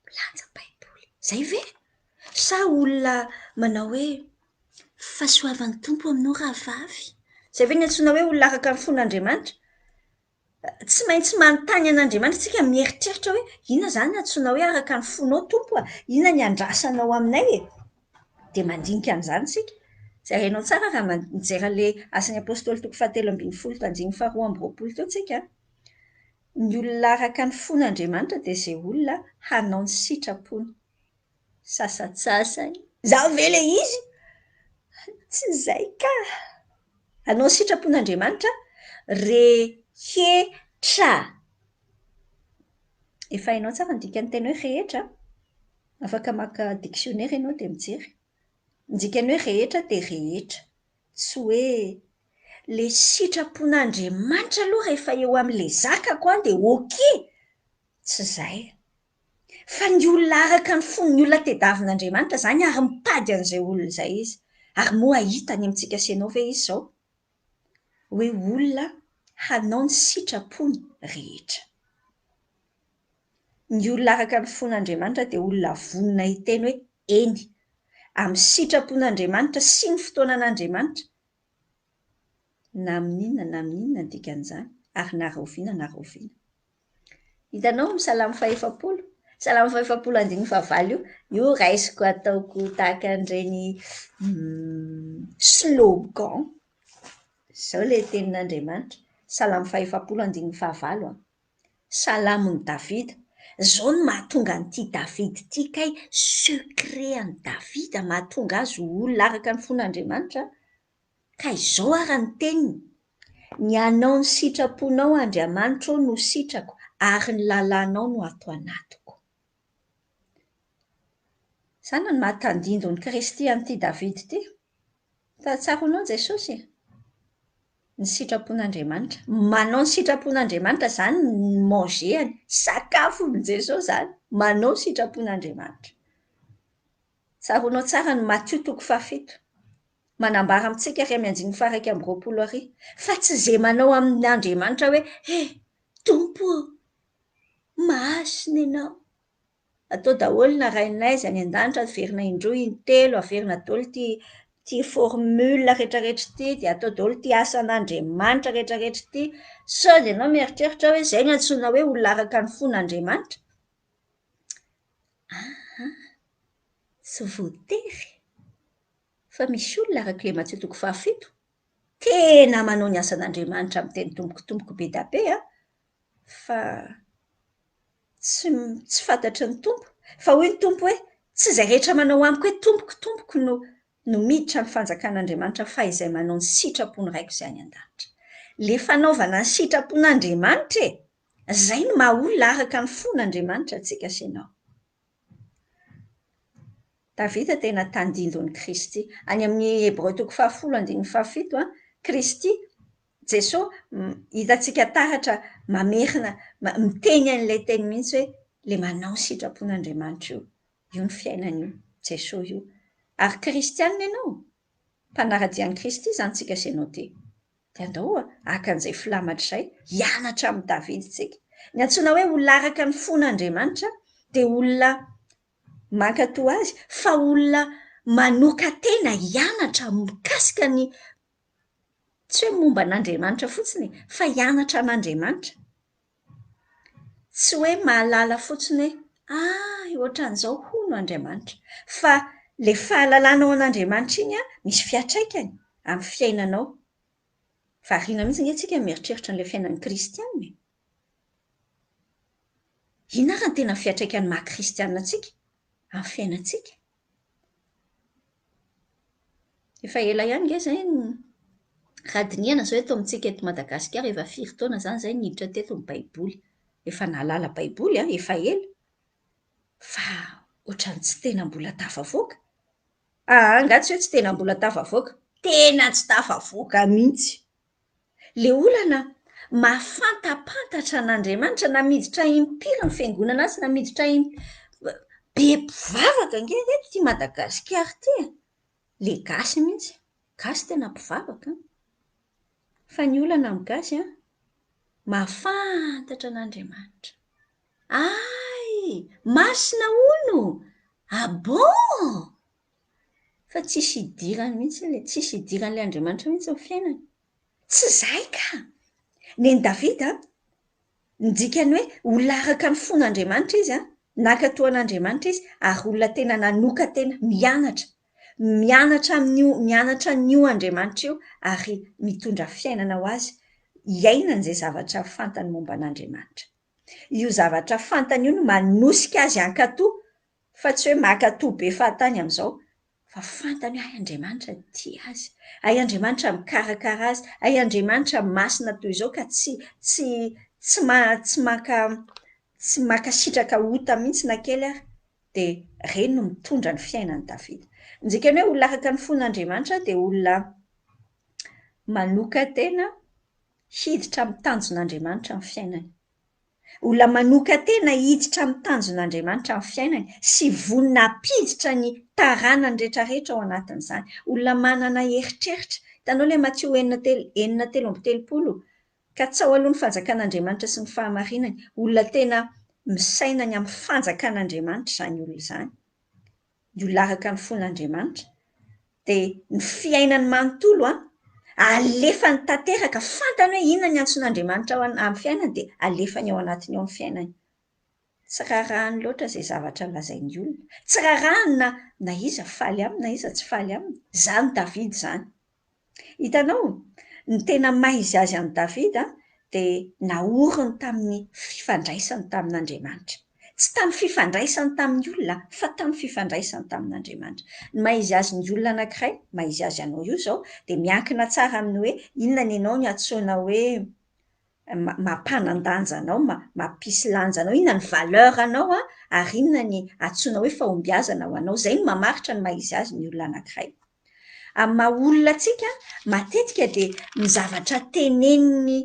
Milanja baiboly. Izay ve? Sa olona manao hoe fahasoavan'ny Tompo aminao rahavavy? Izay ve no antsoina hoe olona araka ny fon'Andriamanitra? Tsy maintsy manontany an'Andriamanitra isika, mieritreritra hoe inona izany no antsoina hoe araka ny fonao Tompo? Inona ny andrasanao aminay e? Dia mandinika an'izany isika. Zarainao tsara raha mijery ilay asan'ny apôstôly 7:12-20 teo tsika. Ny olona araka ny fon'Andriamanitra dia izay olona hanao ny sitrapony. Sasatsasany. Izaho ve ilay izy? Tsy izay ka. Hanao ny sitrapon'Andriamanitra rehetra. Efa hainao tsara ny dikan'ny teny hoe rehetra. Afaka maka dictionnaire ianao dia mijery. Ny dikany hoe rehetra dia rehetra. Tsy hoe ilay sitrapon'Andriamanitra aloha rehefa eo amin'ilay zakako dia okey. Tsy izay. Fa ny olona araka ny fon'ny olona tediavin'Andriamanitra izany ary mitady an'izay olona izay izy. Ary moa hahita any amintsika sy ianao ve izy izao? Hoe olona hanao ny sitrapony rehetra. Ny olona araka ny fon'Andriamanitra dia olona vonona hiteny hoe eny. Amin'ny sitrapon'Andriamanitra sy ny fotoanan'Andriamanitra. Na amin'inona ny dikan'izany. Ary na rahoviana na rahoviana. Hitanao amin'ny Salamo 100. Salamo 119 io raisiko ataoko tahaka an'ireny slogan. Izao ilay tenin'Andriamanitra. Salamo 119 Salamon'i Davida. Izao no mahatonga an'ity Davida ity kay secret an'i Davida mahatonga azy olona araka ny fon'Andriamanitra. Ka izao ary ny teniny. Ny anao ny sitraponao Andriamanitra no sitrako ary ny lalànao no ato anatiko. Izany no mahatandindo ny Kristy an'ity Davida ity. Tantsaronao Jesosy? Ny sitrapon'Andriamanitra. Manao ny sitrapon'Andriamanitra izany ny manger, sakafo ny Jesosy izany. Manao ny sitrapon'Andriamanitra. Tsaronao tsara ny Matthieu 7. Manambara amintsika 2:20. Fa tsy izay manao amin'Andriamanitra hoe Tompo, mahasina ianao. Atao daholo na rainaiza any an-danitra averina indroa intelo, averina daholo ity formule rehetrarehetra ity, dia atao daholo ity asan'Andriamanitra rehetrarehetra ity. Sao dia ianao mieritreritra hoe izay no antsoina hoe olona araka ny fon'Andriamanitra. Tsy voatery. Fa misy olona araka ilay Matthieu 7, tena manao ny asan'Andriamanitra amin'ny teny tomboko be da be fa tsy fantatry ny Tompo. Fa hoy ny Tompo hoe tsy izay rehetra manao amiko hoe tompoko no miditra ny fanjakan'Andriamanitra fa izay manao ny sitrapony raiko izay any an-danitra. Le fanaovana ny sitrapon'Andriamanitra izay no maha-olona araka ny fon'Andriamanitra antsika sy ianao. Davida tena tandindon'i Kristy. Any amin'ny Hébreu 10:17 Kristy, Jesosy hitantsika taratra mamerina, miteny an'ilay teny mihitsy hoe le manao ny sitrapon'Andriamanitra io. Io ny fiainana io, Jesosy io. Ary kristianina ianao, mpanaradian'i Kristy izany tsika sy ianao ty. Dia andao akan'izay filamatra izay, hianatra amin'ny Davida tsika. Ny antsoina hoe olona araka ny fon'Andriamanitra dia olona mankatoa azy, fa olona manoka tena hianatra mikasika ny tsy hoe momba an'Andriamanitra fotsiny, fa hianatra an'Andriamanitra. Tsy hoe mahalala fotsiny hoe ohatran'izao hono Andriamanitra, fa le fahalalanao an'Andriamanitra iny misy fiatraikany amin'ny fiainanao. Variana mihitsy ny antsika mieritreritra an'ilay fiainan'ny kristianina. Inona ary ny tena fiatraikan'ny maha-kristianina antsika amin'ny fiainantsika? Efa ela ihany nge izay radiniana izao eto amintsika eto Madagasikara, efa 4 taona izany izay niditra teto ny Baiboly. Efa nalala Baiboly efa ela. Fa ohatran'ny tsy tena mbola tafavoaka. Angatsy hoe tsy tena mbola tafavoaka. Tena tsy tafavoaka mihitsy. Le olana mahafantapantatra an'Andriamanitra, na miditra impiry ny fiangonana azy, na miditra be mpivavaka nge eto ty Madagasikara ty. Le gasy mihitsy. Gasy tena mpivavaka. Fa ny olana amin'ny gasy mahafantatra an'Andriamanitra. Masina hono! Bon! Fa tsisy idirany mihitsy le, tsisy idiran'ilay Andriamanitra mihitsy ny fiainany. Tsy izay ka! Neny Davida, nidikany hoe olona araka ny fon'Andriamanitra izy, nankatoa an'Andriamanitra izy, ary olona tena nanoka tena mianatra. Mianatra n'io Andriamanitra io, ary mitondra fiainana ho azy, hiainan'izay zavatra fantany momba an'Andriamanitra. Io zavatra fantany io no manosika azy hankatoa, fa tsy hoe mankatoa be fahatany amin'izao, fa fantany hoe Andriamanitra tia azy, Andriamanitra mikarakara azy, Andriamanitra masina toy izao ka tsy mankasitraka ota mihitsy na kely ary. Dia ireny no mitondra ny fiainan'i Davida. Nidikany hoe olona araka ny fon'Andriamanitra dia olona manoka tena hiditra amin'ny tanjon'Andriamanitra amin'ny fiainany. Olona manoka tena hiditra amin'ny tanjon'Andriamanitra amin'ny fiainany sy vonona hampiditra ny taranany rehetrarehetra ao anatin'izany. Olona manana heritreritra. Hitanao ilay Matthieu 9:13 ka tsy ao aloha ny fanjakan'Andriamanitra sy ny fahamarinany. Olona tena misaina ny amin'ny fanjakan'Andriamanitra izany olona izany. Ny olona araka ny fon'Andriamanitra. Dia ny fiainany manontolo alefany tanteraka, fantany hoe inona ny antson'Andriamanitra amin'ny fiainany dia alefany ao anatiny ao ny fiainany. Tsy rarahany loatra izay zavatra lazain'ny olona. Tsy rarahany na iza faly aminy, na iza tsy faly aminy. Izany Davida izany. Hitanao, ny tena maha izy azy an'i Davida dia naoriny tamin'ny fifandraisany tamin'Andriamanitra. Tsy tamin'ny fifandraisany tamin'ny olona, fa tamin'ny fifandraisany tamin'Andriamanitra. Ny maha izy azy ny olona anankiray, maha izy azy anao io izao, dia miankina tsara amin'ny hoe inona ny ianao ny antsoina hoe mampanandanja anao, mampisy lanja anao, inona ny valeur anao ary inona ny antsoina hoe fahombiazana ho anao. Izay no mamaritra ny maha izy azy ny olona anankiray. Amin'ny maha olona antsika, matetika dia ny zavatra tenenin'ny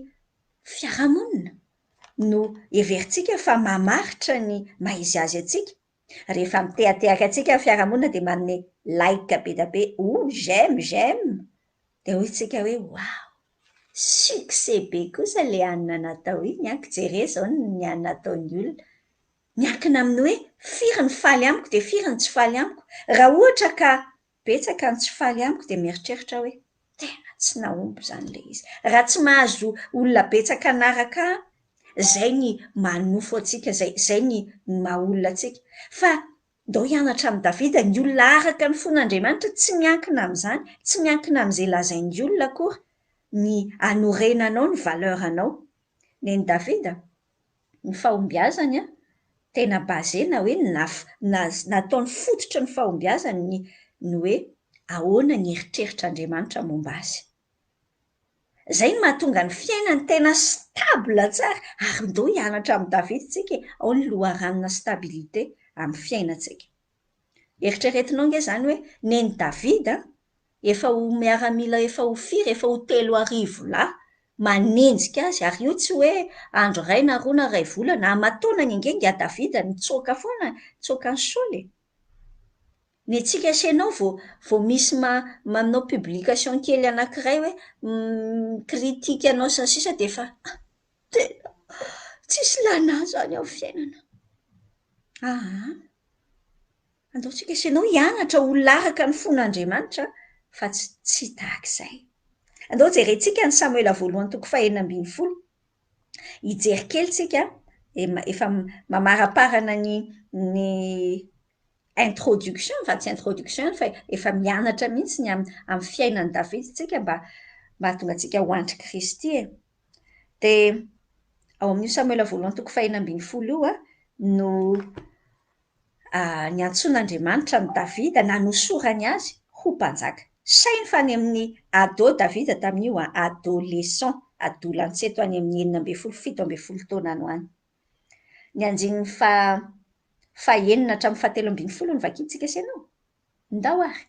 fiarahamonina no heverintsika fa mamaritra ny maha izy azy antsika. Rehefa mitehatehaka antsika ny fiarahamonina dia manome like be da be, j'aime. Dia hoy isika hoe wow, succès be kosa ilay anona natao iny, jereo izao ny anona nataon'ny olona. Miankina amin'ny hoe firy ny faly amiko dia firy ny tsy faly amiko. Raha ohatra ka betsaka ny tsy faly amiko dia mieritreritra hoe tena tsy nahomby izany ilay izy. Raha tsy mahazo olona betsaka anaraka, izay ny manofo antsika, izay ny maha olona antsika. Fa ndao hianatra amin'ny Davida, ny olona araka ny fon'Andriamanitra tsy miankina amin'izany, tsy miankina amin'izay lazain'ny olona akory, ny hanorenanao, ny valeur anao. Neny Davida, ny fahombiazany tena basé na hoe nataony fototra ny fahombiazany ny hoe ahoana ny eritreritr'Andriamanitra momba azy. Izay no mahatonga ny fiainany tena stable tsara ary ndao hianatra amin'ny Davida tsika ao ny loharanona stabilité amin'ny fiainantsika. Eritreretinao nge izany hoe neny Davida efa ho miaramila efa ho firy efa ho 3 lahy manenjika azy ary io tsy hoe andro iray na 2 na 2 volana aman-taonany angenga Davida nitsoaka foana nitsoaka ny Saoly. Ny antsika isenao vao misy manao publication kely anankiray hoe kritika anao sy ny sisa dia efa tena tsisy lanahy izany amin'ny fiainana. Andaontsika isenao hianatra ho laraka ny fon'Andriamanitra fa tsy tahak'izay. Andao jerentsika ny Samuela voalohany 2:12. Hijery kely tsika efa mamaraparana ny introduction fa tsy introduction fa efa mianatra mihitsy amin'ny fiainan'ny Davida tsika mba hahatonga antsika ho andry Kristy e. Dia ao amin'io Samuela voalohany 2:12 io no niantson'Andriamanitra amin'ny Davida na nosorany azy ho mpanjaka. Sainy fa any amin'ny ado Davida tamin'io adolescent adolantseto any amin'ny 17 taona any ho any. Ny anjin'ny fahaenina hatramin'ny 17 ny vakiantsika isenao. Ndao ary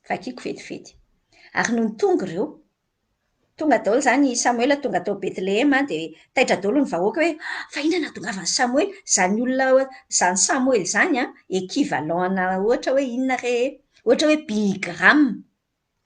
vakiako vetivety. Ary no nitonga ireo. Tonga daholo izany Samuela tonga tao Betlehema dia taitra daholo ny vahoaka hoe fa inona nahatongavany Samuel izany olona izany Samuel izany équivalent ohatra hoe inona re ohatra hoe Billy Graham.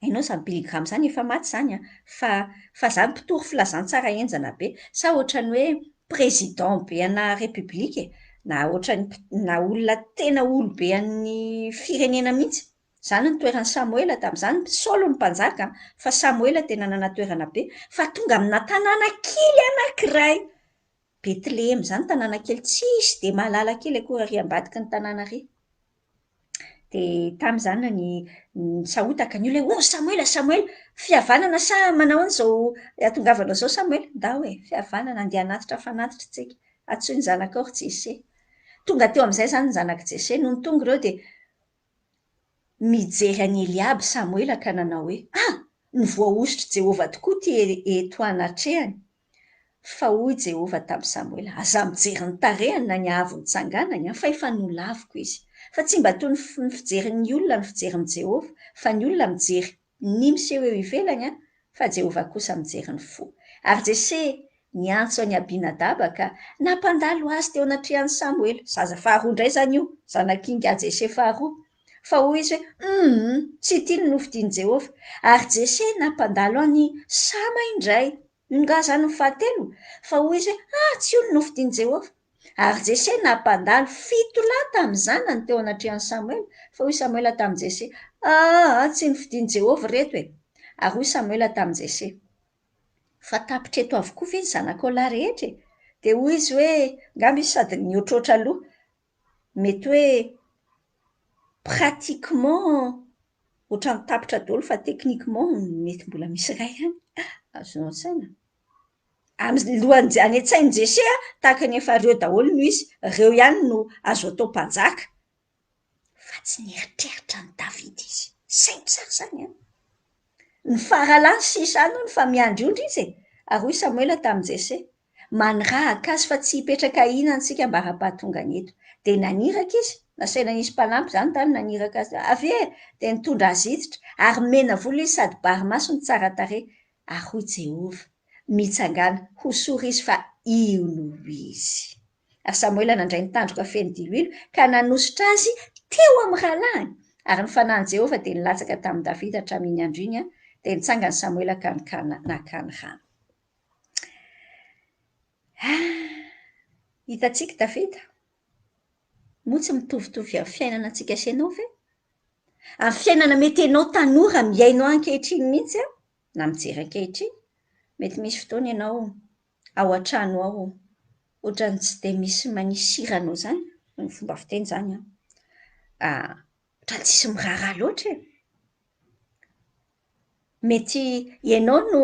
Hainao izany Billy Graham izany efa maty izany fa izany mpitory filazantsara henjana be sa ohatrany hoe président be ana république na ohatrany na olona tena olobe an'ny firenena mihitsy. Izany ny toeran'ny Samuela tamin'izany. Saoly ny mpanjaka fa Samuela tena nanatoerana be fa tonga amina tanàna kely anankiray. Betlehema izany tanàna kely tsisy dia mahalala kely akory ary ambadiky ny tanàna ary. Dia tamin'izany ny sahotaka ny olona hoe Samuela fihavanana sa manao an'izao ahatongavanao izao Samuel? Ndao e, fihavanana andeha hanatitra fanatitra tsika. Antsoy ny zanakao ry Jesse. Tonga teo amin'izay izany ny zanak' Jesse no nitonga ireo dia mijery an'i Eliaby Samuela ka nanao hoe ny voaositry Jehova tokoa ty eto anatrehany. Fa hoy Jehova tamin'i Samuela, aza mijery ny tarehany na ny ahavony tsanganany fa efa nolaviko izy. Fa tsy mba toy ny fijerin'ny olona ny fijerin'i Jehova fa ny olona mijery ny miseho eo ivelany fa Jehova kosa mijery ny fo. Ary Jesse niantso an'i Abinadaba ka nampandalo azy teo anatrehan'i Samuela. Zaza faharoa indray izany io, zanakinga Jesse faharoa. Fa hoy izy hoe tsy ity ny nofidian'i Jehova. Ary Jesse nampandalo an'i Sama indray. Nga izany ny fahatelo. Fa hoy izy hoe tsy io ny nofidian'i Jehova. Ary Jesse nampandalo 7 lahy tamin'ny zanany teo anatrehan'i Samuela. Fa hoy Samuela tamin'i Jesse tsy nofidian'i Jehova reto e. Ary hoy Samuela tamin'i Jesse fa tapitra eto avokoa ve ny zanakao lahy rehetra e. Dia hoy izy hoe nga misy sady mihoatroatra aloha. Mety hoe pratiquement ohatran'ny tapitra daholo fa techniquement mety mbola misy iray ihany. Azonao an-tsaina. Amin'ny lohany any an-tsain'i Jesse tahaka ny efa ireo daholo no izy, ireo ihany no azo atao mpanjaka. Fa tsy nieritreritra ny Davida izy. Sainy tsara izany ny fahalalany sisa any fa miandriondry izy e. Ary hoy Samuela tamin'i Jesse manirahaka azy fa tsy hipetraka inona antsika mba hampahatonga ny eto. Dia naniraka izy. Nasaina nisy mpanampy izany tany naniraka azy. Avy dia nitondra azy hiditra ary mena volo izy sady barimaso ny tsara tarehy. Ary hoy Jehova mitsangana hosora izy fa io no izy. Ary Samuela nandray nitandroka feno diloilo ka nanositra azy teo amin'ny rahalahiny. Ary ny fanahin'i Jehova dia nilatsaka tamin'i Davida hatramin'ny andro iny dia nitsangana Samuela ka nakany rano. Hitantsika Davida moa tsy mitovitovy amin'ny fiainana antsika isenao ve? Amin'ny fiainana mety ianao tanora miainao ankehitriny mihitsy na mijery ankehitriny. Mety misy fotoana ianao ao an-trano ao ohatrany tsy dia misy manisy siranao izany ny fomba fiteny izany ohatrany tsisy miraharaha loatra e. Mety ianao no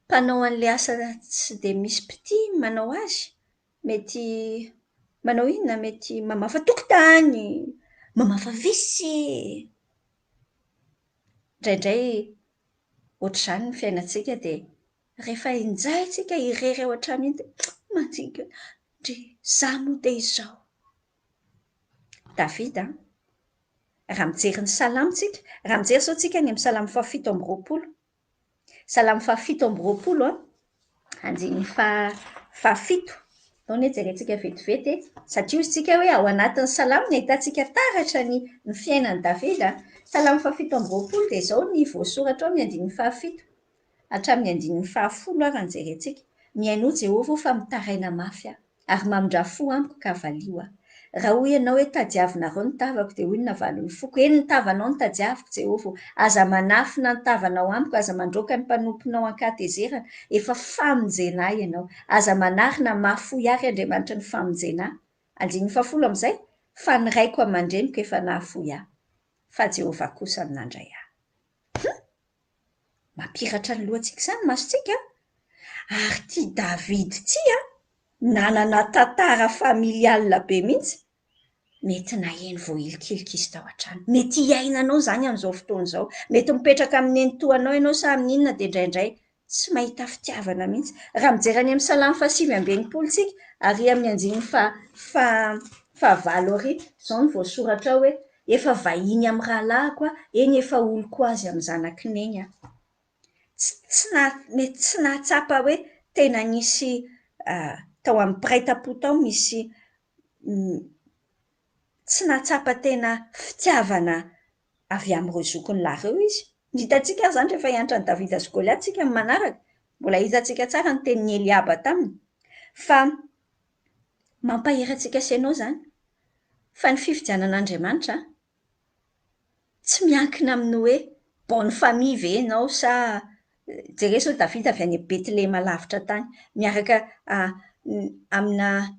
mpanao an'ilay asa tsy dia misy mpitia manao azy. Mety manao inona mety mamafa tokotany, mamafa WC. Indraindray ohatr'izany ny fiainantsika dia rehefa injaintsika irery ao an-trano iny dia mandinika ndry izaho moa dia izao. Davida, raha mijery ny salamontsika, raha mijery izao tsika any amin'ny salamo fahafito amby roapolo. Salamo fahafito amby roapolo, andininy fahafito. Ataony hoe jerentsika vetivety satria hoy isika hoe ao anatin'ny salamo ny ahitantsika taratra ny fiainan'i Davida. Salamo fahafito amby roapolo dia izao ny voasoratra ao amin'ny andininy fahafito. Hatramin'ny andininy fahafolo ary ny jerentsika. Mihaino Jehovah fa mitaraina mafy aho, ary mamindra fo amiko ka valio aho. Raha hoy ianao hoe tadiavinareo ny tavako dia hoy ny navalon'ny foko. Eny ny tavanao ny tadiaviko Jehovah, aza manafina ny tavanao amiko, aza mandroaka ny mpanomponao an-katezerana, efa famonjena ianao, aza manarina mahafoy ary Andriamanitra ny famonjena. Andininy fahafolo amin'izay, fa ny raiko aman-dreniko efa nahafoy ahy, fa Jehovah kosa no nandray ahy. Mampiratra ny lohantsika izany masontsika. Ary tia David tia nanana tantara familiala be mihitsy. Mety naheno voahilikilika izy tao an-trano. Mety hiainanao izany amin'izao fotoana izao. Mety mipetraka amin'ny eny-toanao ianao sa amin'ny inona dia indraindray tsy mahita fitiavana mihitsy. Raha mijery any amin'ny salamo fahasivy amby enimpolo tsika, ary amin'ny andininy fahavalo ary, izao ny voasoratra ao hoe efa vahiny amin'ny rahalahiko aho, eny efa oloko azy amin'ny zanaki neny aho. Mety tsy nahatsapa hoe tena nisy tao amin'ny piraita-po tao misy tsy nahatsapa tena fitiavana avy amin'ireo zokiny lahy ireo izy. Ny hitantsika ary izany rehefa hianatra ny Davida sy Goliath tsika ny manaraka, mbola hitantsika tsara ny tenin'ny Eliaba taminy. Fa mampahery antsika sy ianao izany fa ny fifidianan'Andriamanitra tsy miankina amin'ny hoe bonne famille ve ianao sa jereo izao Davida avy any Betlehema lavitra tany, miaraka amina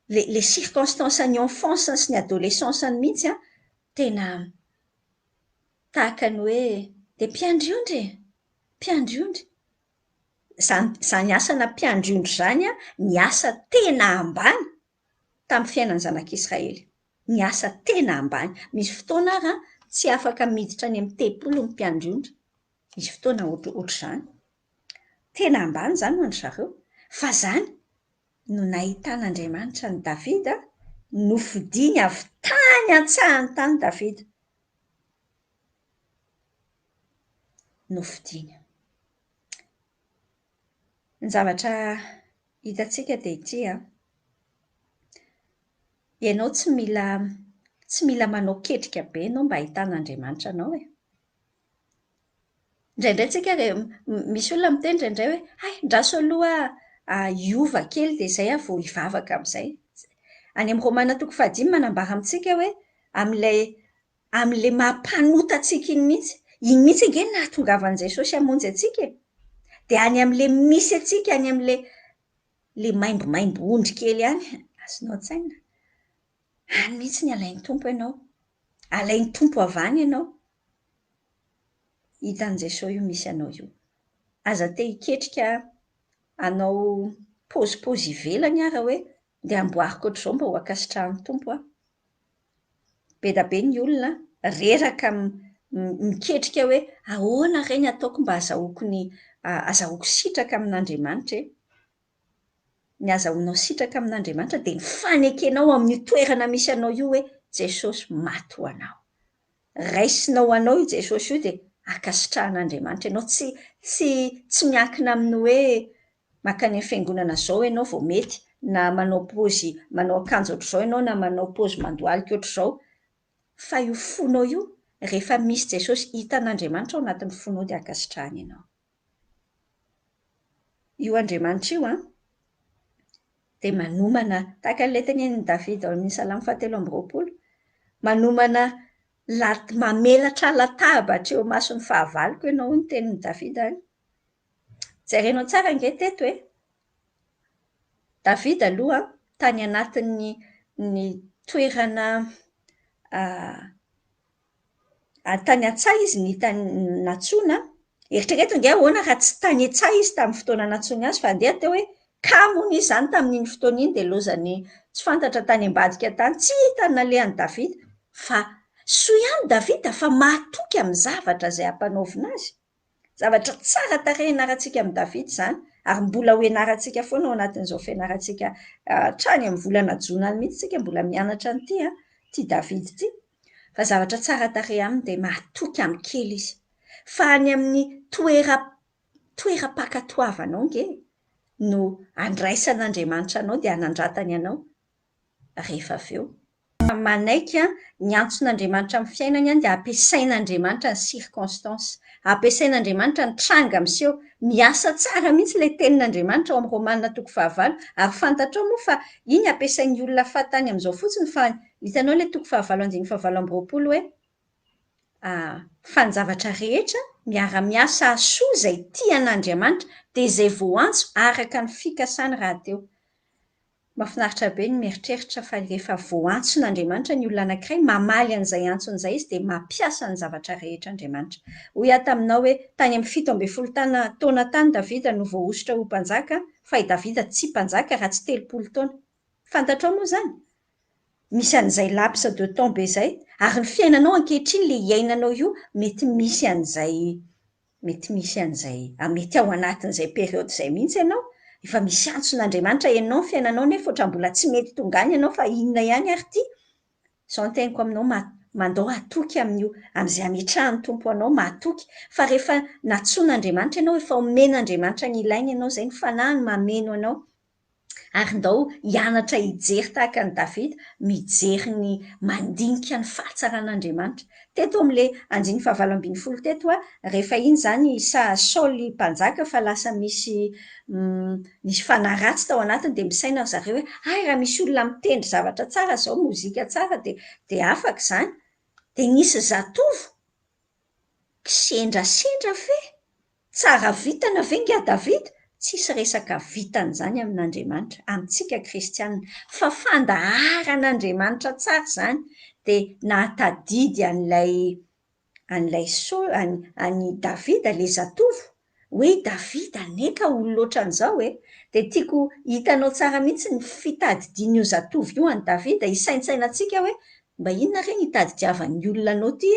les circonstances ny enfance sy ny adolescence mihitsy tena tahaka ny hoe dia mpiandriondry mpiandriondry. Izany asana mpiandriondry izany ny asa tena ambany tamin'ny fiainan'ny zanak'Israely. Ny asa tena ambany. Misy fotoana ary tsy afaka miditra any amin'ny tempolo ny mpiandriondry. Misy fotoana ohatr'izany. Tena ambany izany ho an'ny zareo. Fa izany no nahitan'Andriamanitra ny Davida, nofidiny avy tany an-tsahany tany Davida. Nofidiny. Ny zavatra hitantsika dia ity ianao tsy mila manao ketrika be ianao mba hahitan'Andriamanitra anao e. Indraindray tsika misy olona miteny indraindray hoe andraso aloha hiova kely dia izay vao hivavaka amin'izay. Any amin'ny Romana toko 5 manambara amintsika hoe amin'ilay mampanotantsika iny mihitsy. Iny mihitsy ange nahatongavan'i Jesosy hamonjy antsika e. Dia any amin'ilay misy antsika, any amin'ilay maimbomaimbo ondry kely any, azonao an-tsaina. Any mihitsy ny alain'ny tompo ianao. Alain'ny tompo avy any ianao. Hitan'i Jesosy io misy anao io. Aza te hiketrika anao pôzipôzy ivelany raha hoe dia amboariko ohatr'izao mba ho ankasitrahan'ny tompo aho. Be da be ny olona reraka miketrika hoe ahoana re ny ataoko mba azahoako sitraka amin'Andriamanitra e. Ny azahoanao sitraka amin'Andriamanitra dia ny fanekenao amin'ny toerana misy anao io hoe Jesosy maty ho anao. Raisinao anao io Jesosy io dia ankasitrahan'Andriamanitra ianao. Tsy miankina amin'ny hoe mankany amin'ny fiangonana izao ianao vao mety, na manao akanjo ohatr'izao ianao, na manao paozy mandohalika ohatr'izao. Fa io fonao io, rehefa misy Jesosy, hitan'Andriamanitra ao anatin'ny fonao dia ankasitrahany ianao. Io Andriamanitra io dia manomana, tahaka ilay tenenin'i Davida ao amin'ny salamo fahatelo amby roapolo, manomana mamelatra latabatra eo mason'ny fahavaloko ianao ny tenin'i Davida any. Jerenao tsara ange teto e. Davida aloha tany anatin'ny toerana tany an-tsaha izy ny tany natsoina. Eritrereto ange ahoana raha tsy tany an-tsaha izy tamin'ny fotoana natsoina azy fa andeha teo hoe kamo hono izy izany tamin'iny fotoana iny dia lozany tsy fantatra tany ambadika tany, tsy hitana lehan'i Davida, fa soa ihany Davida fa mahatoky amin'ny zavatra izay hampanaovina azy. Zavatra tsara tarehy ianarantsika amin'ny Davida izany, ary mbola ho ianarantsika foana ao anatin'izao fianarantsika hatrany amin'ny volana jona mihitsy isika mbola mianatra an'ity ty Davida ity. Fa zavatra tsara tarehy aminy dia mahatoky amin'ny kely izy. Fa any amin'ny toeram-pakatoavanao nge no andraisan'Andriamanitra anao dia hanandratany anao rehefa avy eo. Manaiky ny antson'Andriamanitra amin'ny fiainany dia ampiasain'Andriamanitra ny circonstance, ampiasain'Andriamanitra ny tranga miseho, miasa tsara mihitsy ilay tenin'Andriamanitra ao amin'ny Romanina 9 ary fantatrao moa fa iny ampiasain'ny olona fatany amin'izao fotsiny fa hitanao ilay 9:7-20 hoe fa ny zavatra rehetra miara-miasa soa izay tian'Andriamanitra dia izay voantso araka ny fikasany rahateo. Mahafinaritra be ny mieritreritra fa rehefa voantson'Andriamanitra ny olona anankiray, mamaly an'izay antson'izay izy dia mampiasa ny zavatra rehetra Andriamanitra. Hoy ato aminao hoe tany amin'ny 17 taona tany Davida no voahosotra ho mpanjaka, fa i Davida tsy mpanjaka raha tsy 30 taona. Fantatrao moa izany? Misy an'izay laps de temps be izay, ary ny fiainanao ankehitriny ilay iainanao io mety misy an'izay, mety ao anatin'izay période izay mihitsy ianao. Efa misy antson'Andriamanitra ianao ny fiainanao nefa ohatran'ny mbola tsy mety tonga any ianao fa inona ihany ary ity. Izao no teniko aminao mandao hatoky amin'io, amin'izay hametrahan'ny tompo anao mahatoky. Fa rehefa natsoin'Andriamanitra ianao, efa omen'Andriamanitra ny ilainy ianao, izay ny fanahy no mameno anao. Ary ndao hianatra hijery tahaka ny Davida, mijery ny mandinika ny fahatsaran'Andriamanitra. Teto amin'ilay 9:20 teto rehefa iny izany Saoly mpanjaka fa lasa misy fanahy ratsy tao anatiny dia misaina ry zareo hoe raha misy olona mitendry zavatra tsara izao, mozika tsara dia afaka izany. Dia nisy zatovo kisendrasendra fe, tsara vitana ve ngia Davida? Tsisy resaka vitan'izany amin'Andriamanitra, amintsika kristianina, fa fandaharan'Andriamanitra tsara izany dia nahatadidy an'ilay Davida ilay zatovo hoe Davida neka olona ohatran'izao dia tiako hitanao tsara mihitsy ny fitadidian'io zatovo io an'i Davida, hisaintsainantsika hoe mba inona re ny hitadidiavan'ny olona anao ty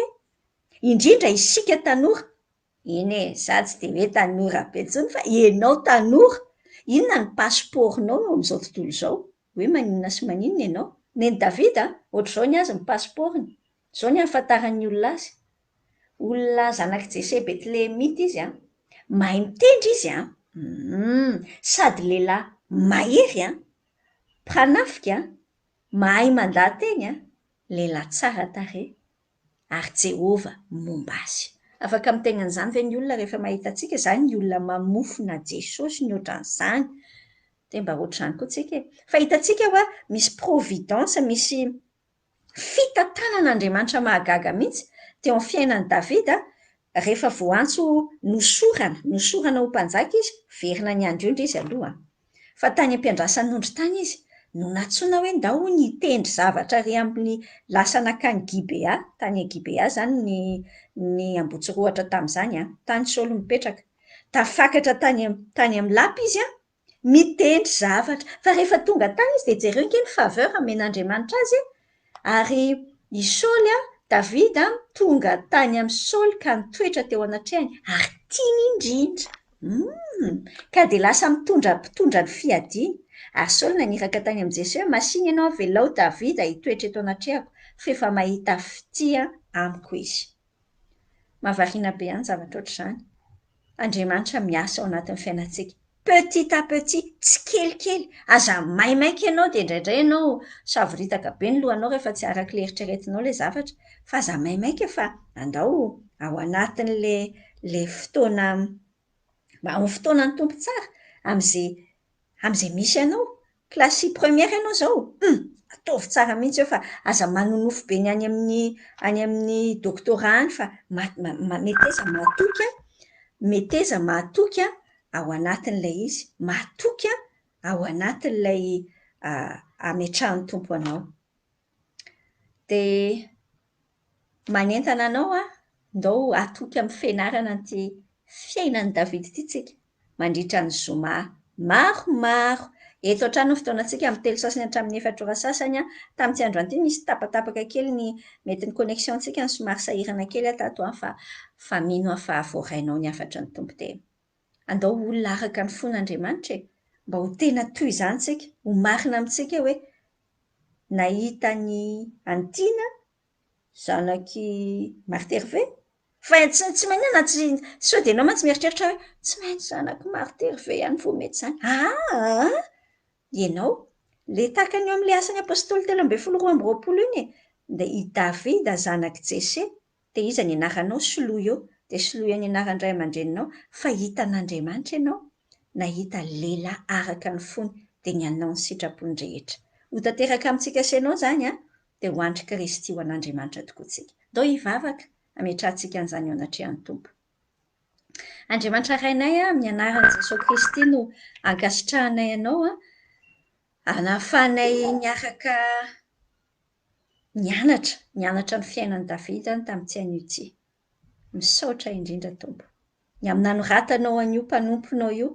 indrindra isika tanora. Iny za tsy dia hoe tanora be intsony fa ianao tanora, inona ny pasiporinao amin'izao tontolo izao? Hoe maninona sy maninona ianao? Neny Davida ohatr'izao ny azy ny pasiporiny, izao ny ahafantaran'ny olona azy. Olona zanak'i Jese Betlehemita izy mahay mitendry izy sady lehilahy mahery mpanafika mahay mandahateny lehilahy tsara tarehy, ary Jehova momba azy. Afaka miteny an'izany ve ny olona rehefa mahita antsika? Izany ny olona mamofona Jesosy ny ohatran'izany. Dia mba ohatr'izany koa tsika fa hitantsika hoe misy providence, misy fitantanan'Andriamanitra mahagaga mihitsy teo amin'ny fiainan'i Davida. Rehefa voantso nosorana ho mpanjaka izy, verina ny androndra izy aloha. Fa tany am-piandrasany nondry tany izy no natsoina hoe ndao ny hitendry zavatra ry amin'ny lasa nakany Gibea, tany Gibea izany ny ambotsi-rohatra tamin'izany tany Saoly mipetraka. Tafakatra tany amin'ny lapy izy mitendry zavatra. Fa rehefa tonga tany izy dia jereo nke ny faveur amen'Andriamanitra azy, ary i Saoly Davida tonga tany amin'ny Saoly ka nitoetra teo anatrehany ary tiany indrindra. Ka dia lasa mpitondra ny fiadiany. Ary Saoly naniraka tany amin'ny Jesosy hoe masiny ianao velao Davida hitoetra eto anatrehako, fa efa mahita fitia amiko izy. Mahavariana be ihany zavatra ohatr'izany. Andriamanitra miasa ao anatin'ny fiainantsika. Petit à petit, tsy kelikely. Aza maimaika ianao dia indraindray ianao savoritaka be ny lohanao rehefa tsy araka ilay eritreretinao ilay zavatra. Fa aza maimaika fa andao ao anatin'ilay fotoana, amin'ny fotoanany tompo tsara, amin'izay misy ianao. Klasy première ianao izao, ataovy tsara mihitsy eo fa aza manonofo be ny any amin'ny doctorat any fa meteza mahatoky ao anatin'ilay izy, mahatoky ao anatin'ilay ametrahan'ny tompo anao. Dia manentana anao ndao hatoky amin'ny fianarana an'ity fiainan'i Davida ity tsika, mandritra ny zoma maromaro Eto an-trano ny fotoanantsika amin'ny telo sasany hatramin'ny efatra ora sasany tamin'ity andro an'ity nisy tapatapaka kely ny mety ny connexion-tsika ny somary sahirana kely tato fa mino aho fa voarainao ny afatry ny tompo tena. Andao olona araka ny fon'Andriamanitra e, mba ho tena toy izany tsika, ho marina amintsika hoe nahita ny Antina, zanaky Marty Hervé, fa tsy maninona sao dia ianao mantsy mieritreritra hoe tsy maintsy zanaky Marty Hervé ihany vao mety izany. Ianao, le takany eo amin'ilay asan'ny apôstôly telo ambin'ny folo roa amby roapolo iny e, dia i Davida zanaky Jese, dia iza ny anaranao Soloa eo, dia Soloa ny anaran'ny ray aman-dreninao, fa hitan'Andriamanitra ianao, nahita lehilahy araka ny fony dia nianao ny sitrapony rehetra. Ho tanteraka amintsika senao izany dia ho andry Kristy ho an'Andriamanitra tokoa tsika. Dao hivavaka, ametrahantsika an'izany eo anatrehan'ny tompo. Andriamanitra rainay amin'ny anaran'i Jesosy Kristy no ankasitrahanay ianao anafanay niaraka nianatra ny fiainan'i Davida tamin'ity an'io. Misaotra indrindra tompo. Ny amin'ny nanoratanao an'io mpanomponao io,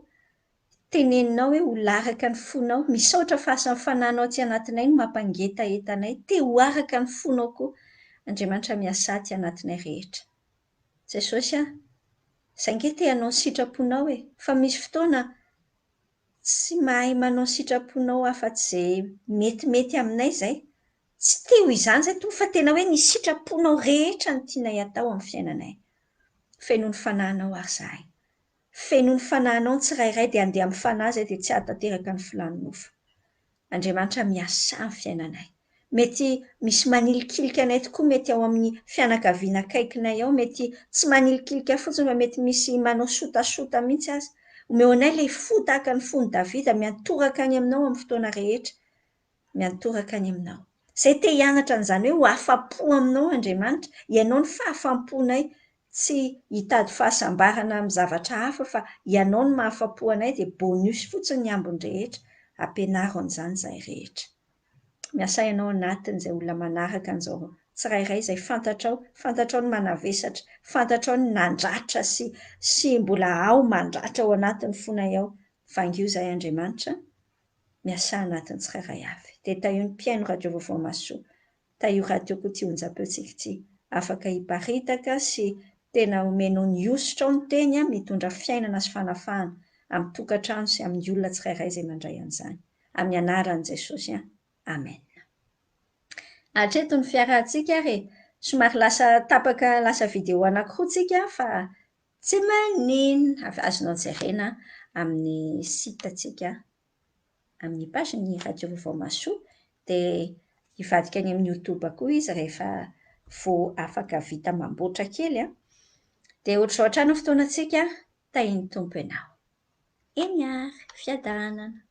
teneninao hoe ho araka ny fonao, misaotra fa asa fananao aty anatinay no mampangetahetanay, te ho araka ny fonao koa. Andriamanitra miasa aty anatinay rehetra. Jesosy saingy te hanao ny sitraponao fa misy fotoana tsy mahay manao sitraponao afa-tsy izay metimety aminay izay. Tsy te ho izany izay tompo fa tena hoe ny sitraponao rehetra no tianay atao amin'ny fiainanay. Feno ny fanahinao ary izahay. Feno ny fanahinao ny tsirairay dia andeha amin'ny fanahy izay dia tsy ahatanteraka ny filan'ny nofo. Andriamanitra miasa amin'ny fiainanay. Mety misy manilikilika anay tokoa mety ao amin'ny fianakaviana akaikinay ao, mety tsy manilikilika fotsiny fa mety misy manao sotasota mihitsy aza. Omeo anay ilay fo tahaka ny fon'i Davida miantoraka any aminao amin'ny fotoana rehetra. Miantoraka any aminao. Izay te hianatra an'izany hoe ho afa-po aminao Andriamanitra, ianao ny fahafamponay, tsy hitady fahasambarana amin'ny zavatra hafa fa ianao ny mahafa-po anay dia bonus fotsiny ny ambiny rehetra. Ampianaro an'izany izahay rehetra. Miasa ianao anatin'izay olona manaraka an'izao tsirairay izay fantatrao ny manavesatra, fantatrao ny nandratra sy mbola ao mandratra ao anatin'ny fonay ao. Vangio izahay Andriamanitra, miasa anatin'ny tsirairay avy. Dia taio ny mpiaino radio vaovao Masoa, taio radio koa ity onjam-peontsika ity, afaka hiparitaka sy tena omenao ny ositra ao ny teny mitondra fiainana sy fanafahana amin'ny tokantrano sy amin'ny olona tsirairay izay mandray an'izany. Amin'ny anaran'i Jesosy. Amen. Hatreto ny fiarahantsika somary lasa vidéo anankiroa tsika fa tsy maninona, azonao jerena amin'ny sitantsika, amin'ny page ny radio vaovao Masoa, dia hivadika any amin'ny YouTube koa izy rehefa vao afaka vita mamboatra kely dia ohatr'izao hatrany ny fotoanantsika, tahin'ny tompo ianao. Eny ary, fiadanana.